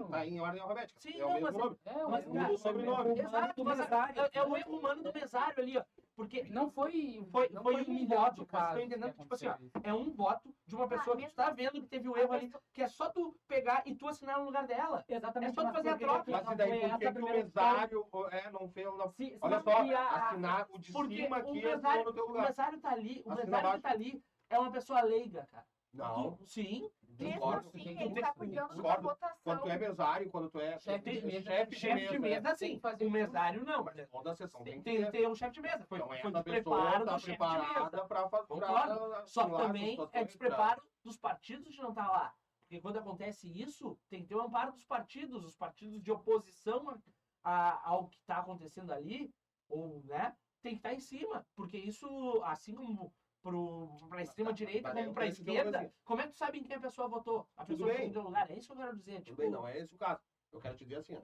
Tá em ordem alfabética. Sim, É o não, mesmo mas- nome. É, Mas, muda o sobrenome. Exato, mas mesário. é o erro humano do mesário ali, ó. Porque não foi. Foi não um milhão voto, de mas casos tô entendendo que, tipo assim, ó, aconteceu isso. é um voto de uma pessoa que tu mesmo tá assim, vendo que teve o a erro ali, pessoa- que é só tu pegar e tu assinar no lugar dela. Exatamente. É só tu mas fazer a por que troca. que Mas não e daí foi por essa que a que o primeira opção? mesário não fez... Não... Se Olha não só, ia- assinar o de Porque cima o aqui mesário, no teu o lugar. mesário tá ali, o Assina mesário que abaixo. tá ali é uma pessoa leiga, cara. Não, Sim. Mesmo discordo. assim, Tem que ele ter- tá cuidando da discordo. votação. Quando tu é mesário, quando tu é Chefe de mesa. Chefe de mesa, Tem sim. que fazer O mesário não. Mas toda a sessão tem Tem, que ter. tem um chefe de mesa. Foi, Então foi essa de pessoa preparo tá do chefe de mesa. preparada para fazer. Concordo. Só que também é despreparo dos partidos de não estar lá. Porque quando acontece isso, tem que ter o amparo dos partidos, os partidos de oposição ao que está acontecendo ali, ou, né, tem que estar em cima. Porque isso, assim como para a extrema direita, mas como para a eu penso que é uma esquerda, coisa assim. como é que tu sabe em quem a pessoa votou? A Tudo pessoa bem. que deu lugar. É isso que eu quero dizer. Tudo Tipo, bem, não é esse o caso. Eu quero te dizer assim, ó.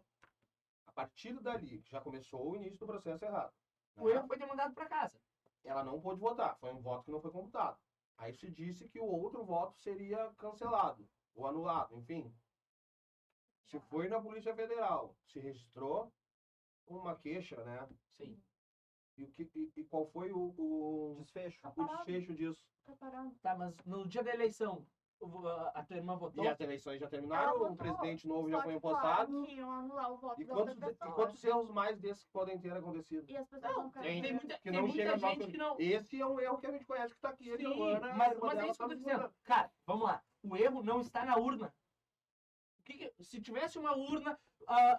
A partir dali, já começou o início do processo errado. o erro foi ter mandado para casa. Ela não pôde votar, foi um voto que não foi computado. Aí se disse que o outro voto seria cancelado ou anulado, enfim. Se foi na Polícia Federal, se registrou uma queixa, né? Sim. E qual foi o Desfecho. desfecho disso? Tá parando. Tá, mas no dia da eleição, a tua irmã votou? E as eleições já Ela terminaram, votou, o presidente novo já Só foi que falaram impostado. que iam anular o voto E da outra quantos, pessoa. e quantos erros mais desses podem ter acontecido? E as pessoas Não, não tem, querem. muita, Que tem não muita chega a gente nossa- que não. Esse é um erro que a gente conhece que está aqui. a Sim, Giovana, a mas irmã é dela isso que eu tá tô dizendo. discutindo. Cara, vamos lá. O erro não está na urna. Se tivesse uma urna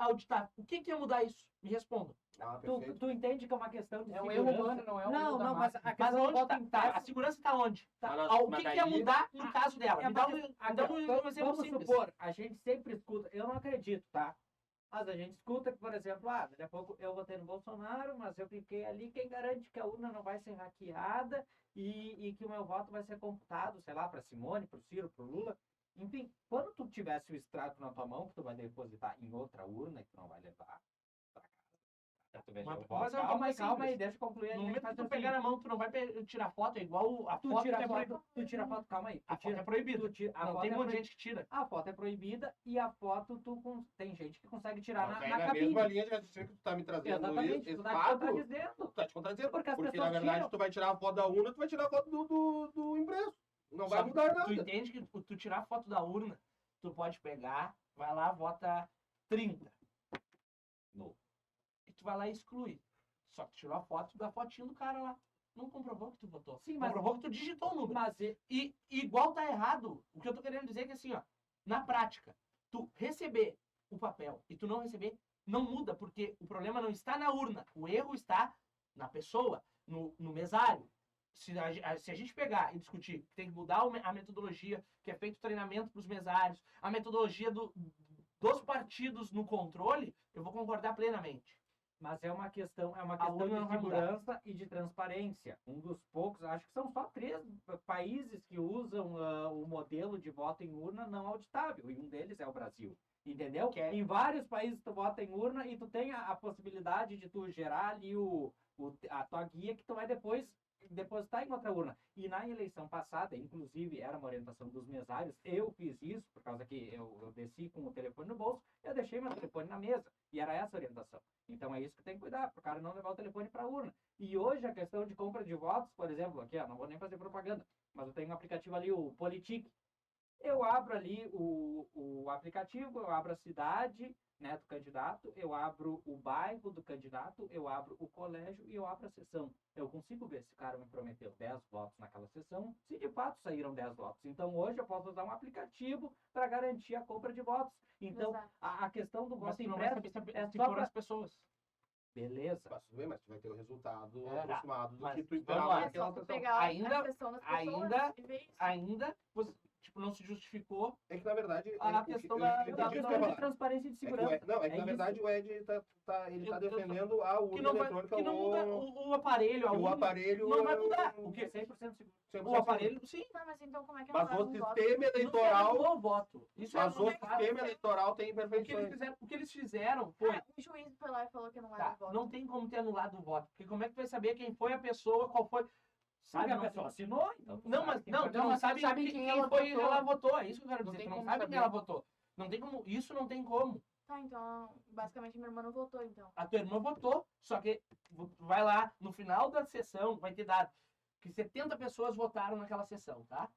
auditável, o que ia mudar isso? Me responda. Ah, Tu, perfeito. tu entende que é uma questão de É um segurança? erro humano, não é um erro Não, da não, mas máquina. a Mas questão do onde voto tá? impresso- A segurança está onde? Mas O mas que ia daí- mudar no caso dela? É, Me dá mas um exemplo vamos simples. supor, a gente sempre escuta, eu não acredito, tá? Mas a gente escuta que, por exemplo, daqui a pouco eu votei no Bolsonaro, mas eu cliquei ali, quem garante que a urna não vai ser hackeada e que o meu voto vai ser computado, sei lá, para Simone, para o Ciro, para o Lula. Enfim, quando tu tivesse o extrato na tua mão, que tu vai depositar em outra urna, que tu não vai levar para casa, Tu veja, Mas- o voto. mas é uma Calma aí, coisa calma aí, simples. deixa eu concluir. No ali, momento que faz tu assim. pegar na mão, tu não vai tirar foto, é igual a Tu foto tira que a é proibida. foto, tu tira a foto, calma aí. A foto é proibida. A Não foto tem é um monte de proibida. gente que tira. A foto é proibida e a foto tem gente que consegue tirar Mas na, aí na na cabine. mesma linha de raciocínio que tu tá me trazendo Exatamente, esse tu tá te fato, contradizendo. tu tá te contradizendo. Porque as Porque na pessoas verdade tiram. tu vai tirar a foto da urna, tu vai tirar a foto do impresso. Não vai Só que mudar Tu nada. entende que tu tirar a foto da urna, tu pode pegar, vai lá, vota 30. No. E tu vai lá e exclui. Só que tu tirou a foto da fotinho do cara lá. Não comprovou que tu votou. Sim, mas- Comprovou que tu digitou o número. Mas E igual tá errado, o que eu tô querendo dizer é que assim, ó, na prática, tu receber o papel e tu não receber, não muda, porque o problema não está na urna, o erro está na pessoa, no mesário. Se a gente pegar e discutir que tem que mudar a metodologia, que é feito treinamento para os mesários, a metodologia dos partidos no controle, eu vou concordar plenamente. Mas é uma questão A urna de não vai mudar. segurança e de transparência. Um dos poucos, acho que são só 3 países que usam o modelo de voto em urna não auditável, e um deles é o Brasil. Entendeu? Que é- Em vários países tu vota em urna e tu tem a possibilidade de tu gerar ali a tua guia que tu vai depois depositar em outra urna. E na eleição passada, inclusive, era uma orientação dos mesários, eu fiz isso, por causa que eu desci com o telefone no bolso, eu deixei meu telefone na mesa. E era essa a orientação. Então é isso que tem que cuidar, para o cara não levar o telefone para a urna. E hoje a questão de compra de votos, por exemplo, aqui, ó, não vou nem fazer propaganda, mas eu tenho um aplicativo ali, o Politic. Eu abro ali o aplicativo, eu abro a cidade, né, do candidato, eu abro o bairro do candidato, eu abro o colégio e eu abro a sessão. Eu consigo ver se o cara me prometeu 10 votos naquela sessão, se de fato saíram 10 votos. Então hoje eu posso usar um aplicativo para garantir a compra de votos. Então Exato. a questão do Mas voto tu não vai impresso saber é se só foram pra... as pessoas. Beleza. Mas tudo bem, mas tu vai ter o resultado É, aproximado do mas que tu vamos esperava lá. É naquela só tu sessão. pegar Ainda- a sessão das pessoas ainda- e ver isso. Ainda, você, tipo, não se justificou É que na verdade. a questão da- É uma entendi o que eu ia questão de falar. transparência e de segurança. Não, é que É na isso. verdade o Ed tá Eu- eu- defendendo a que urna não, vai, eletrônica que não muda o aparelho, a que o urna, aparelho não vai mudar. O É que 100% seguro. 100% o aparelho, sim. Tá, mas então como é que Mas anularam o um voto? sistema eleitoral. Não o voto. Isso é Mas o uma parte. sistema eleitoral tem O que eles imperfeições. fizeram, o que eles fizeram foi. Ah, o juiz foi lá e falou que não era Tá, o voto. não tem como ter anulado o voto. Porque como é que tu vai saber quem foi a pessoa, qual foi. Sabe, Sabe, a não, pessoa assinou, então tu não, sabe mas quem não, foi. tu não mas sabe sabe quem quem ela foi votou. ela votou. É isso que eu quero Não dizer. tem Tu não como sabe quem saber. ela votou. Não tem como. Isso não tem como. Tá, então, basicamente minha irmã não votou, então. A tua irmã votou, só que vai lá, no final da sessão, vai ter dado que 70 pessoas votaram naquela sessão, tá?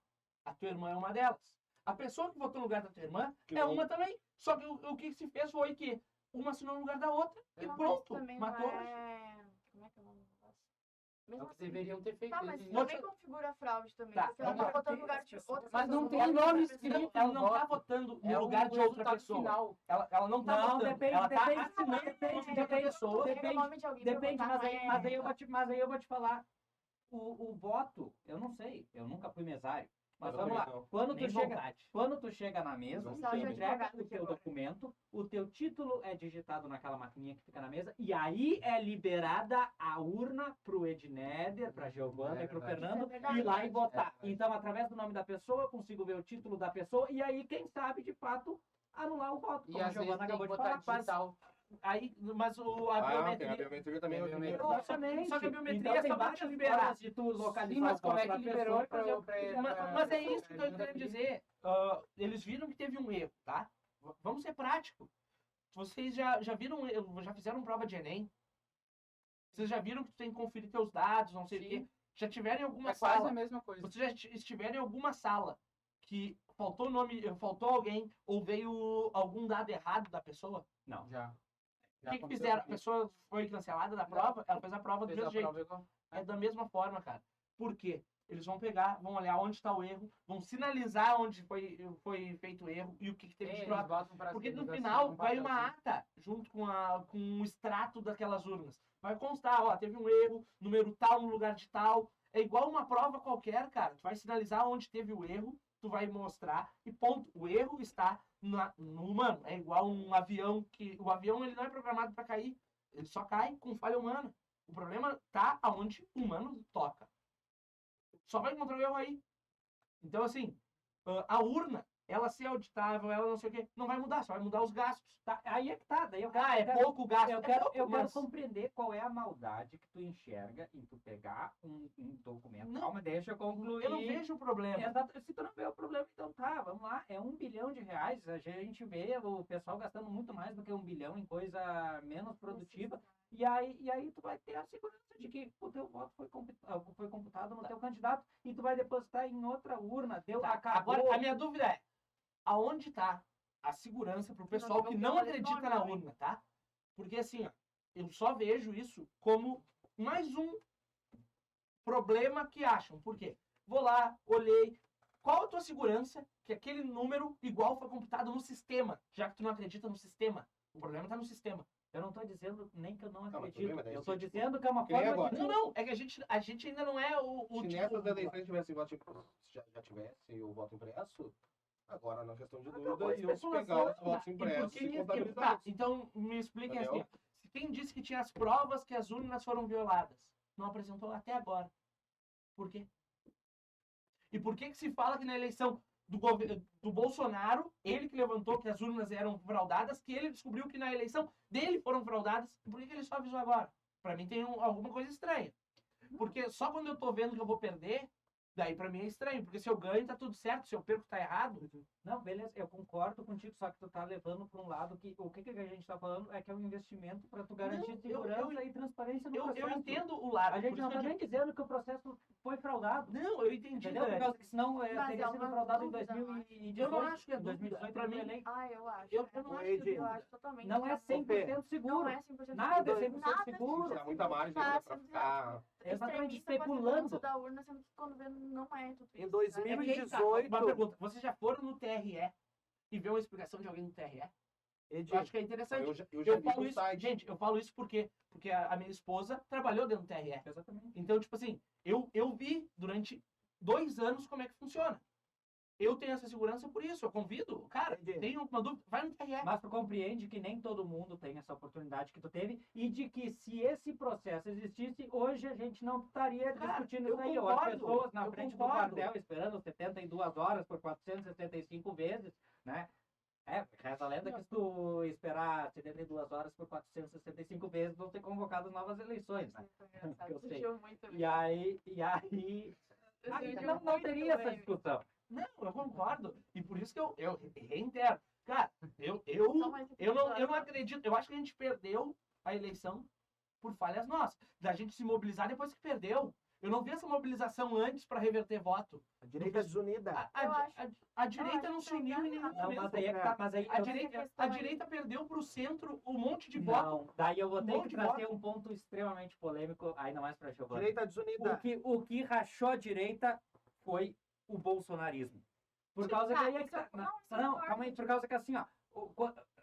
A tua irmã é uma delas. A pessoa que votou no lugar da tua irmã Que é não- uma também. Só que o que se fez foi que uma assinou no lugar da outra e Não, mas pronto. também Matou. não é... Como é que é o nome do negócio? É Mesmo o que assim. deveriam ter feito. Tá, mas eles- também configura fraude também. Tá, Porque ela vamos tá lá. votando no lugar de outra Mas não pessoa. tem Ela nome não escrito. Ela no não tá voto. votando no É lugar o de outra resultado pessoa. final. Ela não tá Não, votando. depende, ela tá depende, assinando depende, de outra pessoa. Pega o depende, nome de alguém pra Depende, votar, mas não aí, é- mas aí eu vou te falar. O voto, eu não sei, eu nunca fui mesário. Mas Eu vamos lá. também não. Quando tu chega na mesa, Não tu sei. entrega Advogado o aqui teu agora. documento, o teu título é digitado naquela maquininha que fica na mesa, e aí é liberada a urna pro Ednéder, pra Giovana É e pro verdade. Fernando Isso é verdade. ir lá e votar. É verdade. Então, através do nome da pessoa, eu consigo ver o título da pessoa, e aí, quem sabe, de fato, anular o voto. E Como a às vezes Giovana tem acabou que de botar falar. digital. Aí, mas a Ah, tem a biometria. biometria também. Tem hoje em dia. biometria. Exatamente. Só que a biometria então, é tem só pra te várias liberar. formas de tu localizar Sim, mas o como voto é que da liberou pessoa, por exemplo. Mas é isso que eu tô querendo dizer. Eles viram que teve um erro, tá? Vamos ser práticos. Vocês já viram, já fizeram prova de Enem? Vocês já viram que tu tem que conferir teus dados, não sei o quê? Sim. Já tiveram em alguma É quase sala? a mesma coisa. Vocês já estiveram em alguma sala que faltou nome, faltou alguém ou veio algum dado errado da pessoa? Não. Já. O que fizeram? A pessoa foi cancelada da prova, ela fez a prova do Fez mesmo a jeito. prova igual. É da mesma forma, cara. Por quê? Eles vão pegar, vão olhar onde está o erro, vão sinalizar onde foi feito o erro e o que teve de Eles troca. botam pra Porque no cima, final assim, vai uma papelzinho. ata junto com um extrato daquelas urnas. Vai constar, ó, teve um erro, número tal no lugar de tal. É igual uma prova qualquer, cara. Tu vai sinalizar onde teve o erro, tu vai mostrar e ponto. O erro está no humano. É igual um avião que... O avião ele não é programado para cair. Ele só cai com falha humana. O problema tá aonde o humano toca. Só vai encontrar o erro aí. Então, assim, a urna, ela ser auditável, ela não sei o quê, não vai mudar, só vai mudar os gastos. Tá, aí é que tá, daí eu quero, Ah, é pouco o gasto. eu é quero, pouco, eu quero mas... compreender qual é a maldade que tu enxerga em tu pegar um documento. Não, Calma, deixa eu concluir. Eu não vejo o problema. Exato. Se tu não vê o problema, então tá, vamos lá. É R$1 bilhão. A gente vê o pessoal gastando muito mais do que R$1 bilhão em coisa menos produtiva. E aí tu vai ter a segurança de que o teu voto foi computado no teu candidato e tu vai depositar em outra urna. Tá, Acabou. agora, a minha dúvida é, aonde tá a segurança pro pessoal que não acredita na urna, tá? Porque assim, ó, eu só vejo isso como mais um problema que acham. Por quê? Vou lá, olhei. Qual a tua segurança que aquele número igual foi computado no sistema, já que tu não acredita no sistema? O problema tá no sistema. Eu não tô dizendo nem que eu não mas acredito. tudo bem, mas daí Eu você, tô tipo, dizendo que é uma que nem forma agora. de... Não, é que a gente ainda não é o Se tipo... nessas eleições tivesse voto, já tivesse o voto impresso, agora na questão de dúvida, Acabou a iam pegar especulação, os votos tá? impressos e Tá, contabilizados. então me expliquem Entendeu? assim, ó. Se quem disse que tinha as provas que as urnas foram violadas, não apresentou até agora. Por quê? E por que se fala que na eleição do Bolsonaro, ele que levantou que as urnas eram fraudadas, que ele descobriu que na eleição dele foram fraudadas, e por que ele só avisou agora? Pra mim tem alguma coisa estranha. Porque só quando eu tô vendo que eu vou perder, daí pra mim é estranho, porque se eu ganho tá tudo certo, se eu perco tá errado. Não, beleza, eu concordo contigo, só que tu tá levando para um lado que o que a gente tá falando é que é um investimento para tu garantir Não, segurança e transparência no processo. Eu entendo o lado. A gente por não isso tá que eu nem dizendo que o processo foi fraudado. Não, eu entendi. Entendeu? Por Dani. causa que senão Mas teria é sido uma fraudado em dúvida, 2018. Eu não acho que é Em dúvida. 2018 Pra ele mim, foi eleito. Ah, eu acho. Eu é. não acho Ed, que é Eu dúvida. acho totalmente. Não é que é 100% Não seguro. é 100% Nada é seguro. 100% Nada seguro. Dá muita margem Tá ainda pra sendo ficar... Exatamente, extremista com a especulando. segurança da urna, sendo que quando vê não é tudo isso. Em né? 2018, Uma pergunta. Vocês já foram no TRE e viu uma explicação de alguém no TRE? Ed, Eu acho que é interessante. Eu já vi falo no isso, site. gente, eu falo isso porque a minha esposa trabalhou dentro do TRE. Exatamente. Então, tipo assim, eu vi durante 2 anos como é que funciona. Eu tenho essa segurança por isso. Eu convido, cara, Entendi. tem uma dúvida, vai no TRE. Mas tu compreende que nem todo mundo tem essa oportunidade que tu teve e de que se esse processo existisse, hoje a gente não estaria Cara, discutindo eu isso aí. Ou as concordo, pessoas na eu frente do concordo. quartel esperando 72 horas por 475 vezes, né? Reza a lenda que se tu esperar 72 horas por 465 vezes, vão ter convocado novas eleições, né? Foi engraçado, Eu sei. surgiu muito bem. E aí Surgiu não teria essa bem. discussão. Não, eu concordo. E por isso que eu reitero. Cara, Só mais eu não acredito. Eu acho que a gente perdeu a eleição por falhas nossas. Da gente se mobilizar depois que perdeu. Eu não vi essa mobilização antes para reverter voto. a direita desunida. A direita acho não que se uniu em nenhum tá Não, momento. mas aí é que tá, mas aí A eu- direita, questão a aí. direita perdeu pro centro um monte de voto. Não, daí eu vou ter monte que de trazer um ponto extremamente polêmico, ainda mais para Giovanni. Direita desunida. O que rachou a direita foi o bolsonarismo. Por causa que aí é que tá. Não, calma aí, por causa que assim, ó,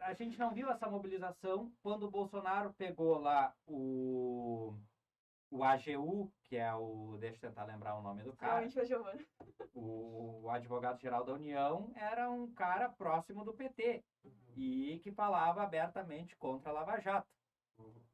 a gente não viu essa mobilização quando o Bolsonaro pegou lá o AGU, que é o. Deixa eu tentar lembrar o nome do cara. Realmente foi Giovanni. O advogado-geral da União era um cara próximo do PT e que falava abertamente contra a Lava Jato,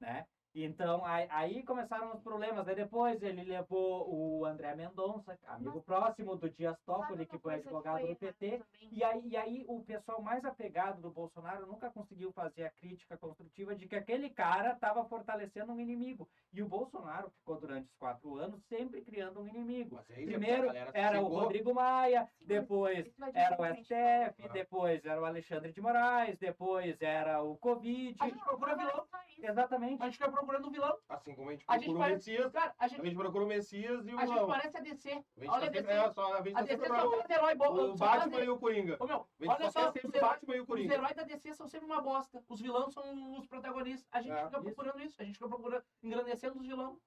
né? Então, aí começaram os problemas. Daí depois ele levou o André Mendonça, amigo Mas- próximo do Dias Toffoli, Sabe que uma foi coisa que advogado foi do PT. errado também? E aí o pessoal mais apegado do Bolsonaro nunca conseguiu fazer a crítica construtiva de que aquele cara estava fortalecendo um inimigo. E o Bolsonaro ficou durante os 4 anos sempre criando um inimigo. Mas é isso, Primeiro a galera era o chegou- Rodrigo Maia, depois Isso vai era o diretamente STF, Ah. depois era o Alexandre de Moraes, depois era o Covid. A gente procura vilão. Exatamente. A gente fica procurando um vilão. Assim como a gente A gente procura o parece. Messias, Cara, a a gente procura o Messias e o gente vilão. parece a DC. A gente Olha a tá sempre, DC. só a gente A tá DC sempre só faz herói bom. o Batman e o Coringa. Ô, meu, A gente olha só só, quer sempre os o Batman e o Os Coringa. heróis da DC são sempre uma bosta. Os vilões são os protagonistas. A gente É, fica isso. procurando isso. A gente fica procurando, engrandecendo os vilões.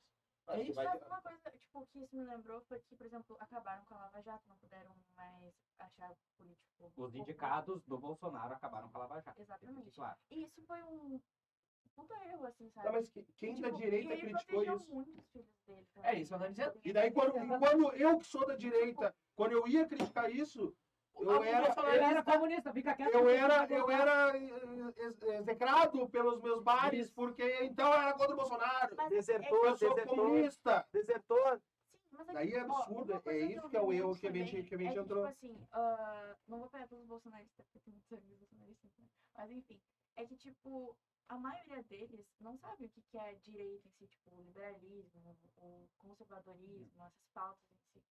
Ah, você isso, vai- Mas uma coisa, tipo, que isso me lembrou foi que, por exemplo, acabaram com a Lava Jato, não puderam mais achar político. Os indicados do Bolsonaro acabaram com a Lava Jato. Exatamente. Claro. E isso foi um puta erro, assim, sabe? Tá, mas quem E, da tipo, direita e ele criticou protegeu isso? muito os filhos dele É também. isso que eu tô dizendo. E daí, quando eu que sou da direita, quando eu ia criticar isso, O era- Bolsonaro Ele era comunista, fica quieto. eu era execrado pelos meus bares, porque então eu era contra o Bolsonaro. Mas Desertor, Eu sou desertor, comunista. desertor. Sim, Mas é Daí é ó, absurdo, uma é coisa isso eu que é o vi erro muito que a gente, também que a gente é entrou. tipo assim, não vou pegar todos os bolsonaristas, porque tem muito sangue bolsonaristas, né? Mas enfim, é que tipo, a maioria deles não sabe o que que é direita em si, tipo, o liberalismo, o conservadorismo, essas pautas em si.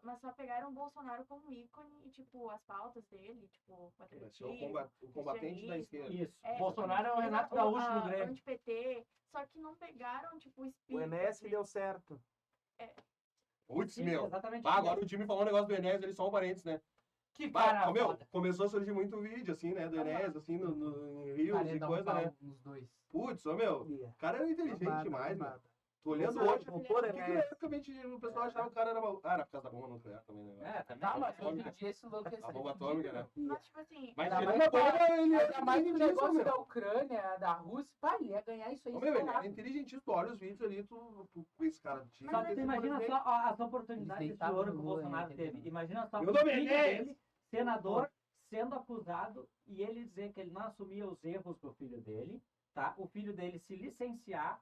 Mas só pegaram o Bolsonaro como ícone e, tipo, as pautas dele, tipo, Esse é o patriotismo, o combatente da esquerda. Isso. Bolsonaro é o Renato Gaúcho do Grêmio. Anti-PT, só que não pegaram, tipo, o O espírito. Enes assim. deu certo. Putz, Sim, meu. exatamente. Agora o time falou um negócio do Enes, eles são parentes, né? Que Bah, cara ó, meu, foda. começou a surgir muito vídeo, assim, né, do Enes, assim, em Rios Cara, e dá um coisa, né? pau nos dois. Putz, ô, meu, o cara era inteligente Lambada, demais, meu. lambada. Tô olhando Nossa, hoje, doutor por que que na Enes. época o pessoal achava que o cara era maluco? Ah, era por causa da bomba nuclear também, né? É, também. Tá, mas Atômica. hoje em dia esse louco é A bomba atômica, né? Mas, tipo assim, Mas Ainda tirando mais a bomba, ele era Ainda mais o inteligentíssimo, negócio meu. da Ucrânia, da Rússia, pá, ele ia ganhar isso aí. Ô, meu, ele era estourado. inteligentíssimo. Tu olha os vídeos ali, tu esse cara tinha Só que que ser tu imagina presidente. só as oportunidades Eles de deitavam ouro que no o Lula, Bolsonaro né, teve. entendeu? Imagina só Meu o nome é filho Enes! dele, senador, sendo acusado, e ele dizer que ele não assumia os erros do filho dele, tá? O filho dele se licenciar,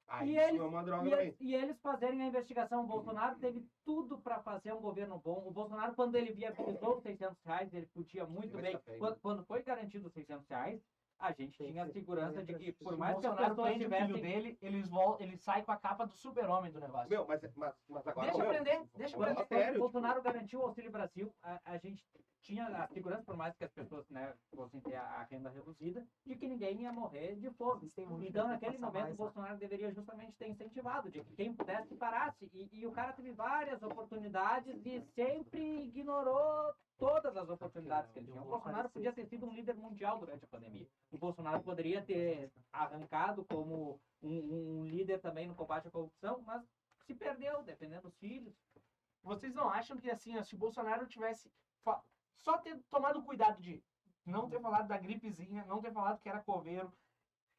Ah, E isso eles- é uma droga e também. eles fazerem a investigação. O Bolsonaro teve tudo para fazer um governo bom. O Bolsonaro, quando ele viabilizou os R$ 600, ele podia muito Vai bem. ficar feio. Quando foi garantido os R$ 600, a gente Tem tinha a que- segurança de que, tem por Se o mais que as Bolsonaro pessoas prende o filho tivessem... dele, ele sai com a capa do super-homem do negócio. Meu, mas agora... Deixa meu, aprender, deixa vamos aprender. falar Quando o sério, Bolsonaro garantiu o Auxílio Brasil, a gente tinha a segurança, por mais que as pessoas, né, fossem ter a renda reduzida, de que ninguém ia morrer de fome. Existem muitos Então, que naquele passam momento, mais, o né? Bolsonaro deveria justamente ter incentivado, de que quem pudesse parasse. E o cara teve várias oportunidades e sempre ignorou todas as oportunidades que ele tinha. O Bolsonaro podia ter sido um líder mundial durante a pandemia. O Bolsonaro poderia ter arrancado como um líder também no combate à corrupção, mas se perdeu, defendendo os filhos. Vocês não acham que, assim, ó, se o Bolsonaro tivesse só ter tomado cuidado de não ter falado da gripezinha, não ter falado que era coveiro,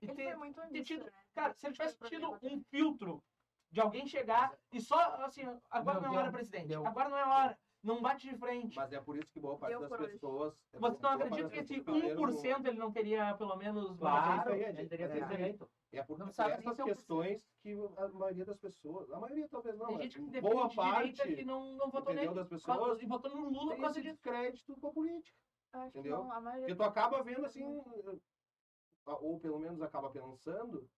e ele ter, foi muito ter nisso, tido... né? Cara, se ele tivesse Foi tido problema um filtro de alguém chegar e só, assim, agora Meu não é hora, Deus, presidente, deu. agora não é hora, não bate de frente. Mas é por isso que boa parte Deu das por hoje. pessoas... Você não boa parte acredita das que esse pessoas perderam 1% ele não teria, pelo menos... Claro, isso aí é ele teria sido é. eleito. É por Não sabe nem essas se é 1%. questões que a maioria das pessoas... A maioria talvez não, Tem mas gente que boa defende direita parte, que não votou entendeu, nele. das pessoas E votou no Lula por tem causa esse disso. descrédito com a política. Eu acho que Entendeu? não, a maioria Porque tu acaba vendo assim, ou pelo menos acaba pensando,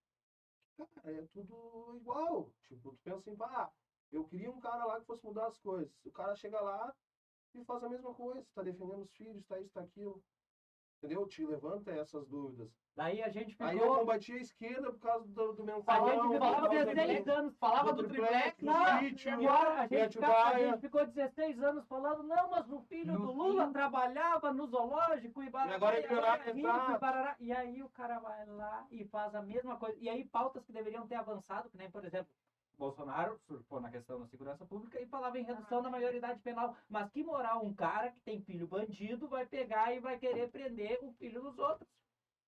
cara, é tudo igual. Tipo, tu pensa assim, pá, eu queria um cara lá que fosse mudar as coisas. O cara chega lá e faz a mesma coisa, tá defendendo os filhos, tá isso, tá aquilo. Entendeu? Te levanta essas dúvidas. Daí a gente Aí eu ficou... combati a esquerda por causa do A mensalão. gente ficou falava do 16 triplex, anos falava do triplex, do não, sítio, e agora a e gente Atibaia. ficou 16 anos falando, não, mas o filho No do Lula fim- trabalhava no zoológico e barará, E agora é milionário, rico, exato. e barará. E aí o cara vai lá e faz a mesma coisa. E aí pautas que deveriam ter avançado, que nem, por exemplo, Bolsonaro surfou na questão da segurança pública e falava em redução da maioridade penal. Mas que moral um cara que tem filho bandido vai pegar e vai querer prender o filho dos outros?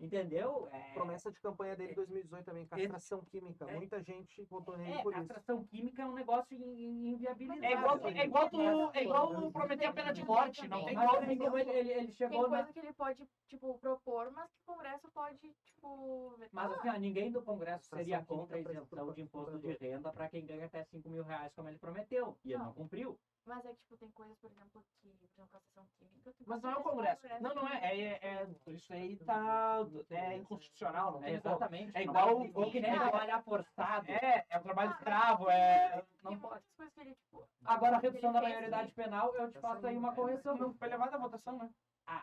Entendeu? Promessa de campanha dele em 2018 também, castração química. é- Muita gente votou nele por isso. castração química é um negócio inviabilizado. É igual prometer a pena de morte, não tem Mas como. assim como ele tem chegou na... coisa que ele pode, tipo, propor, mas que o Congresso pode, tipo, vetar. Mas assim, ó, ninguém do Congresso seria Castração contra a química pra isenção de imposto de procurador. renda para quem ganha até R$ 5.000, como ele prometeu. E ele Não. não cumpriu. Mas é que, tipo, tem coisas, por exemplo, que, por exemplo, castração química... tu Mas não é o pode Congresso. fazer Não é. Isso aí é inconstitucional, não tem como. Exatamente. É igual o que nem trabalhar forçado. É um trabalho escravo, Não Tem pode. muitas coisas que ele, tipo... Agora, a que ele redução da fez, maioridade penal, eu te faço aí uma correção. Não foi levada a votação, né?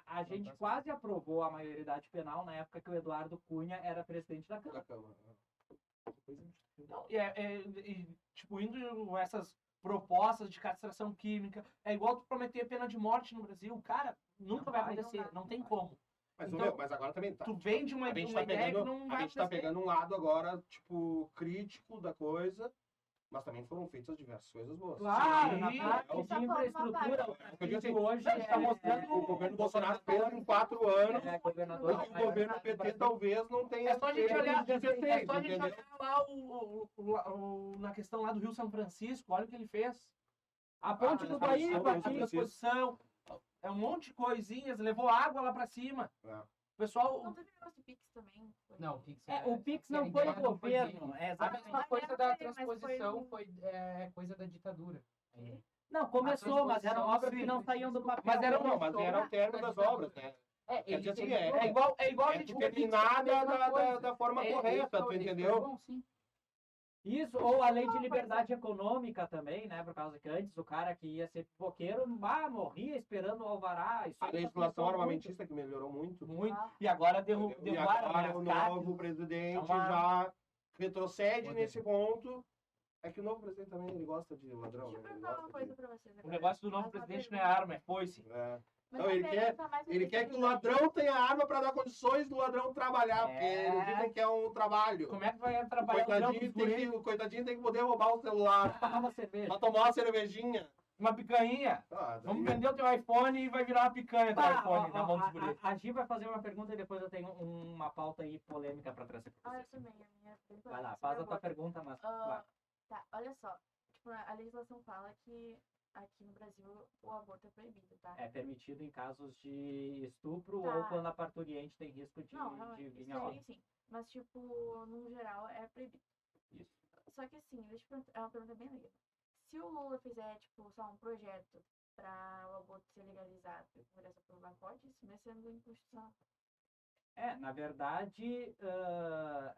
A gente quase aprovou a maioridade penal na época que o Eduardo Cunha era presidente da Câmara. Da Câmara. Não, tipo, indo essas propostas de castração química, é igual tu prometer pena de morte no Brasil, cara, nunca Não vai vai, não acontecer, dá, não tem não como. Mas, Então, mas agora também tá. Tu vende uma A gente ideia tá pegando, que não a vai gente tá acontecer. pegando um lado agora, tipo, crítico da coisa, mas também foram feitas diversas coisas boas. Claro, Sim, na parte é o de que tá falando uma infraestrutura, parte. o Eu digo assim, que hoje tá mostrando o governo Bolsonaro fez em 4 anos, governador. o governo PT talvez não tenha É só a gente feito olhar, em 16, a gente entendeu? olhar lá na questão lá do Rio São Francisco, olha o que ele fez. A ponte do Ah, Bahia, São A Francisco. aqui. transposição, é um monte de coisinhas, levou água lá pra cima. É. pessoal. Não teve negócio de Pix também? Foi- Não, o Pix O Pix não foi o governo. É A exatamente. mesma Mas coisa eu da sei, mas foi transposição um- foi coisa da ditadura. Não, começou, mas eram transposição, obras que não sim. saíam do papel. Mas era Não, mas era o término das obras, né? Ele dizer assim, teve- é igual a É gente terminar a mesma coisa. da forma É, correta, esse tu foi entendeu? bom, sim. Isso, ou a lei de liberdade econômica também, né? Por causa que antes o cara que ia ser pipoqueiro, morria esperando o alvará. Isso A aí legislação facilitou muito. armamentista que melhorou muito. muito. Ah. E agora E derrubaram agora as o cartas. novo presidente É uma- já retrocede Poder. nesse ponto. É que o novo presidente também ele gosta de ladrão, Deixa eu né? Ele perguntar uma gosta coisa de... pra vocês O agora. negócio do novo Mas uma presidente não é pergunta. arma, é foice. É. Mas Não, uma ele pergunta mais Ele quer que o objetiva. ladrão tenha arma para dar condições do ladrão trabalhar, porque ele dizem que é um trabalho. Como é que vai O trabalhar o trampo coitadinho, dos guris? o coitadinho tem que poder roubar o celular Tomar uma cerveja. pra tomar uma cervejinha. Uma picanha. Ah, daí- Vamos vender o teu iPhone e vai virar uma picanha do iPhone na mão dos guris. a Gi vai fazer uma pergunta e depois eu tenho uma pauta aí polêmica para trazer para Ah, eu vocês. também. A minha pergunta Vai lá, é faz sobre a tua aborto. pergunta, mas... Ah, tá, olha só. Tipo, a legislação fala que aqui no Brasil o aborto é proibido, tá? É permitido em casos de estupro Tá. ou quando a parturiente tem risco de, Não, de realmente, vir isso a aí óbito. sim. Mas, tipo, no geral é proibido. Isso. Só que assim, deixa eu perguntar, é uma pergunta bem legal. Se o Lula fizer, tipo, só um projeto pra o aborto ser legalizado e o Congresso aprovar, pode isso, mas sendo inconstitucional. Na verdade,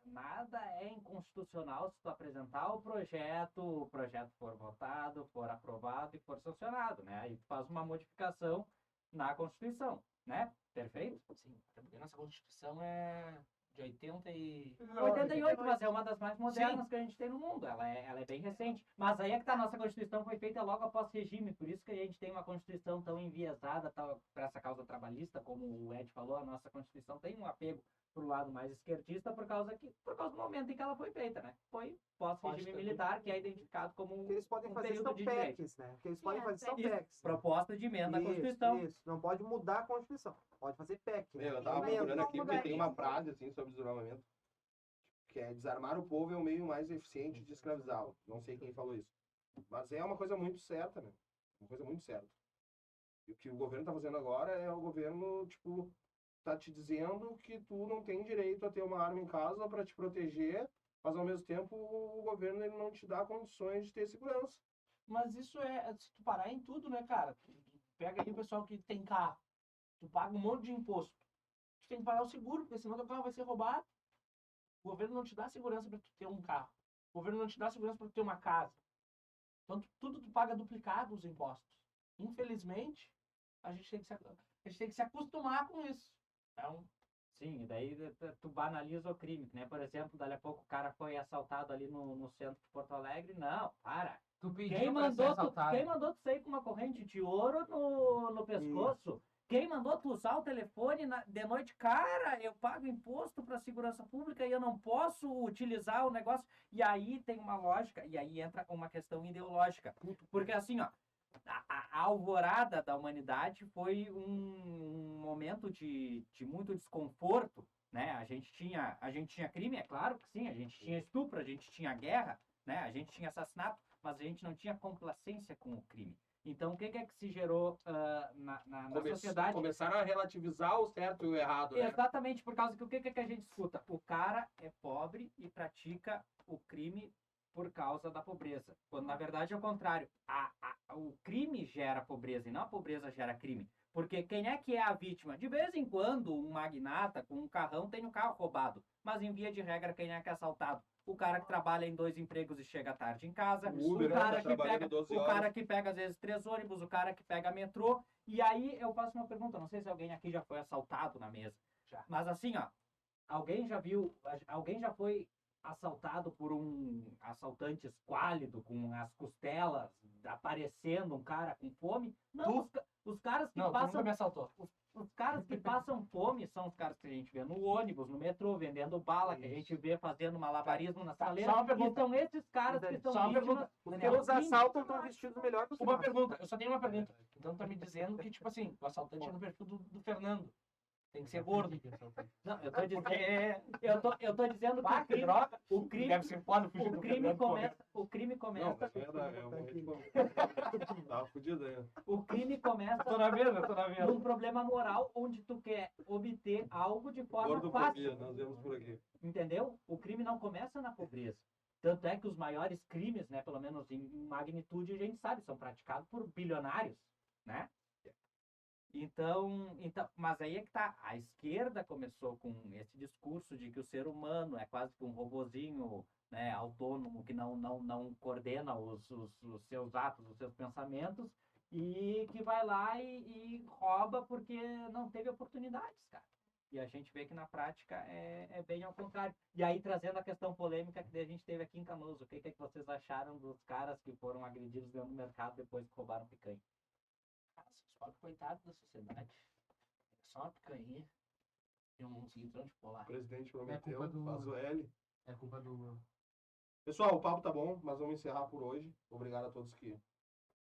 nada é inconstitucional se tu apresentar o projeto for votado, for aprovado e for sancionado, né? Aí tu faz uma modificação na Constituição, né? Perfeito? Sim, até porque nossa Constituição é de 88. 88, mas é uma das mais modernas que a gente tem no mundo. Ela é bem recente. Mas aí é que tá, a nossa Constituição foi feita logo após regime, por isso que a gente tem uma Constituição tão enviesada para essa causa trabalhista, como o Ed falou, a nossa Constituição tem um apego pro lado mais esquerdista por causa do momento em que ela foi feita, né? Foi pós-regime militar, que é identificado como O que eles podem um fazer período são de direito. PECs, né? O que eles Sim, podem é, fazer são PECs. PECs. né? Proposta de emenda à Constituição. Isso. Não pode mudar a Constituição. Pode fazer PEC. né? Meu, eu tava Mas procurando não aqui porque mudaria. tem uma frase assim sobre desarmamento que é desarmar o povo é o meio mais eficiente de escravizá-lo. Não sei quem falou isso. Mas é uma coisa muito certa, né? Uma coisa muito certa. E o que o governo tá fazendo agora é o governo, tipo, tá te dizendo que tu não tem direito a ter uma arma em casa para te proteger, mas ao mesmo tempo o governo ele não te dá condições de ter segurança. Mas isso se tu parar em tudo, né, cara? Tu pega aí o pessoal que tem carro. Tu paga um monte de imposto. Tu tem que pagar o seguro, porque senão teu carro vai ser roubado. O governo não te dá segurança para tu ter um carro. O governo não te dá segurança para tu ter uma casa. Então tudo tu paga duplicado os impostos. Infelizmente, a gente tem que se acostumar com isso. Então, Sim, e daí tu banaliza o crime, né? Por exemplo, dali a pouco o cara foi assaltado ali no centro de Porto Alegre. Não, para. Tu pediu Quem pra ser mandou, assaltado. quem mandou tu sair com uma corrente de ouro no pescoço? Quem mandou tu usar o telefone de noite? Cara, eu pago imposto para segurança pública e eu não posso utilizar o negócio. E aí tem uma lógica, e aí entra uma questão ideológica. Porque assim, ó, a alvorada da humanidade foi um momento de muito desconforto, né? A gente tinha crime, é claro que sim, a gente tinha estupro, a gente tinha guerra, né? A gente tinha assassinato, mas a gente não tinha complacência com o crime. Então, o que é que se gerou na sociedade? Começaram a relativizar o certo e o errado, né? Exatamente, por causa que o que é que a gente escuta? O cara é pobre e pratica o crime por causa da pobreza. Quando, na verdade, é o contrário. O crime gera pobreza e não a pobreza gera crime. Porque quem é que é a vítima? De vez em quando, um magnata com um carrão tem um carro roubado. Mas, em via de regra, quem é que é assaltado? O cara que trabalha em 2 empregos e chega tarde em casa. O Uber, o cara tá que trabalhando pega, 12 o horas. cara que pega, às vezes, 3 ônibus. O cara que pega metrô. E aí, eu faço uma pergunta. Não sei se alguém aqui já foi assaltado na mesa. Já. Mas, assim, ó. Alguém já foi assaltado por um assaltante esquálido, com as costelas aparecendo, um cara com fome? Não, os caras que não, tu passam... nunca me assaltou. Os caras que passam fome são os caras que a gente vê no ônibus, no metrô, vendendo bala, que a gente vê fazendo malabarismo na saleira. Só uma pergunta. E são esses caras que são Só uma vítimas... pergunta. Os que Daniel, nos assaltam estão vestidos melhor que os Uma nossos. pergunta, eu só tenho uma pergunta. Então tá me dizendo que, tipo assim, o assaltante é no perfil do Fernando. Tem que ser gordo. Não, eu tô dizendo, Porque... eu tô dizendo que Ah, que droga! o crime, Deve ser foda fugir o do crime Fernando começa, Correia. o crime Não, começa, mas é um momento de... Tava fudido aí. o crime começa Tô na mesa, tô na mesa. num problema moral onde tu quer obter algo de forma Gordofobia, fácil, nós vemos por aqui. entendeu? O crime não começa na pobreza. Tanto é que os maiores crimes, né, pelo menos em magnitude, a gente sabe, são praticados por bilionários, né? Então, mas aí é que tá. A esquerda começou com esse discurso de que o ser humano é quase que um robozinho, né, autônomo que não coordena os seus atos, os seus pensamentos e que vai lá e rouba porque não teve oportunidades, cara. E a gente vê que na prática é bem ao contrário. E aí, trazendo a questão polêmica que a gente teve aqui em Canoas, o que é que vocês acharam dos caras que foram agredidos dentro do mercado depois que roubaram picanha? Só coitado da sociedade. Só uma picanha. E um citrão de polar. O presidente prometeu, culpa do- faz o L. É culpa do... Pessoal, o papo tá bom, mas vamos encerrar por hoje. Obrigado a todos que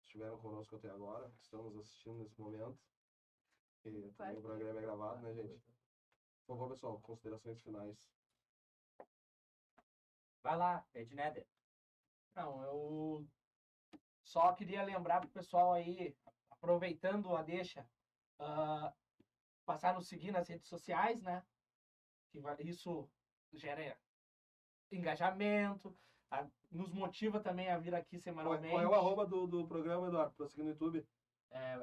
estiveram conosco até agora, que estão nos assistindo nesse momento. E também o programa é gravado, né, gente? Por favor, pessoal, considerações finais. Vai lá, Edneder. Não, eu só queria lembrar pro pessoal aí, aproveitando a deixa, passar a nos seguir nas redes sociais, né? Isso gera engajamento, nos motiva também a vir aqui semanalmente. Qual é o arroba do programa, Eduardo? Pra seguir no YouTube? É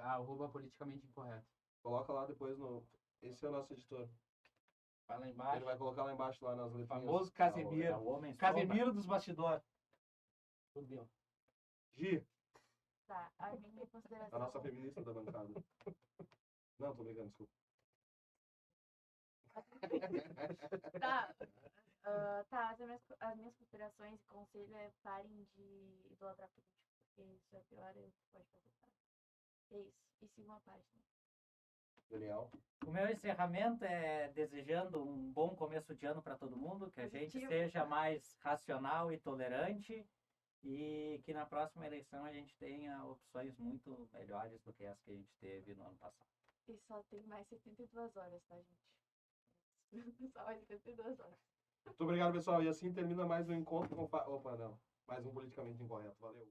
@politicamente incorreto. Coloca lá depois no... Esse é o nosso editor. Vai lá embaixo. Ele vai colocar lá embaixo, lá nas O letrinhas. famoso É Casemiro. o homem sombra. Casemiro dos bastidores. Fudeu. Gi, Tá, a minha a consideração. nossa feminista da bancada. Não, tô brincando, desculpa. Tá, tá, as minhas considerações e conselho é parem de idolatrar político, porque isso é pior e pode fazer. É isso. E sigam a página. Daniel. O meu encerramento é desejando um bom começo de ano para todo mundo, que a gente Positivo. seja mais racional e tolerante e que na próxima eleição a gente tenha opções muito melhores do que as que a gente teve no ano passado. E só tem mais 72 horas, tá, gente? Só mais 72 horas. Muito obrigado, pessoal. E assim termina mais um encontro com... Opa, não. Mais um Politicamente Incorreto. Valeu.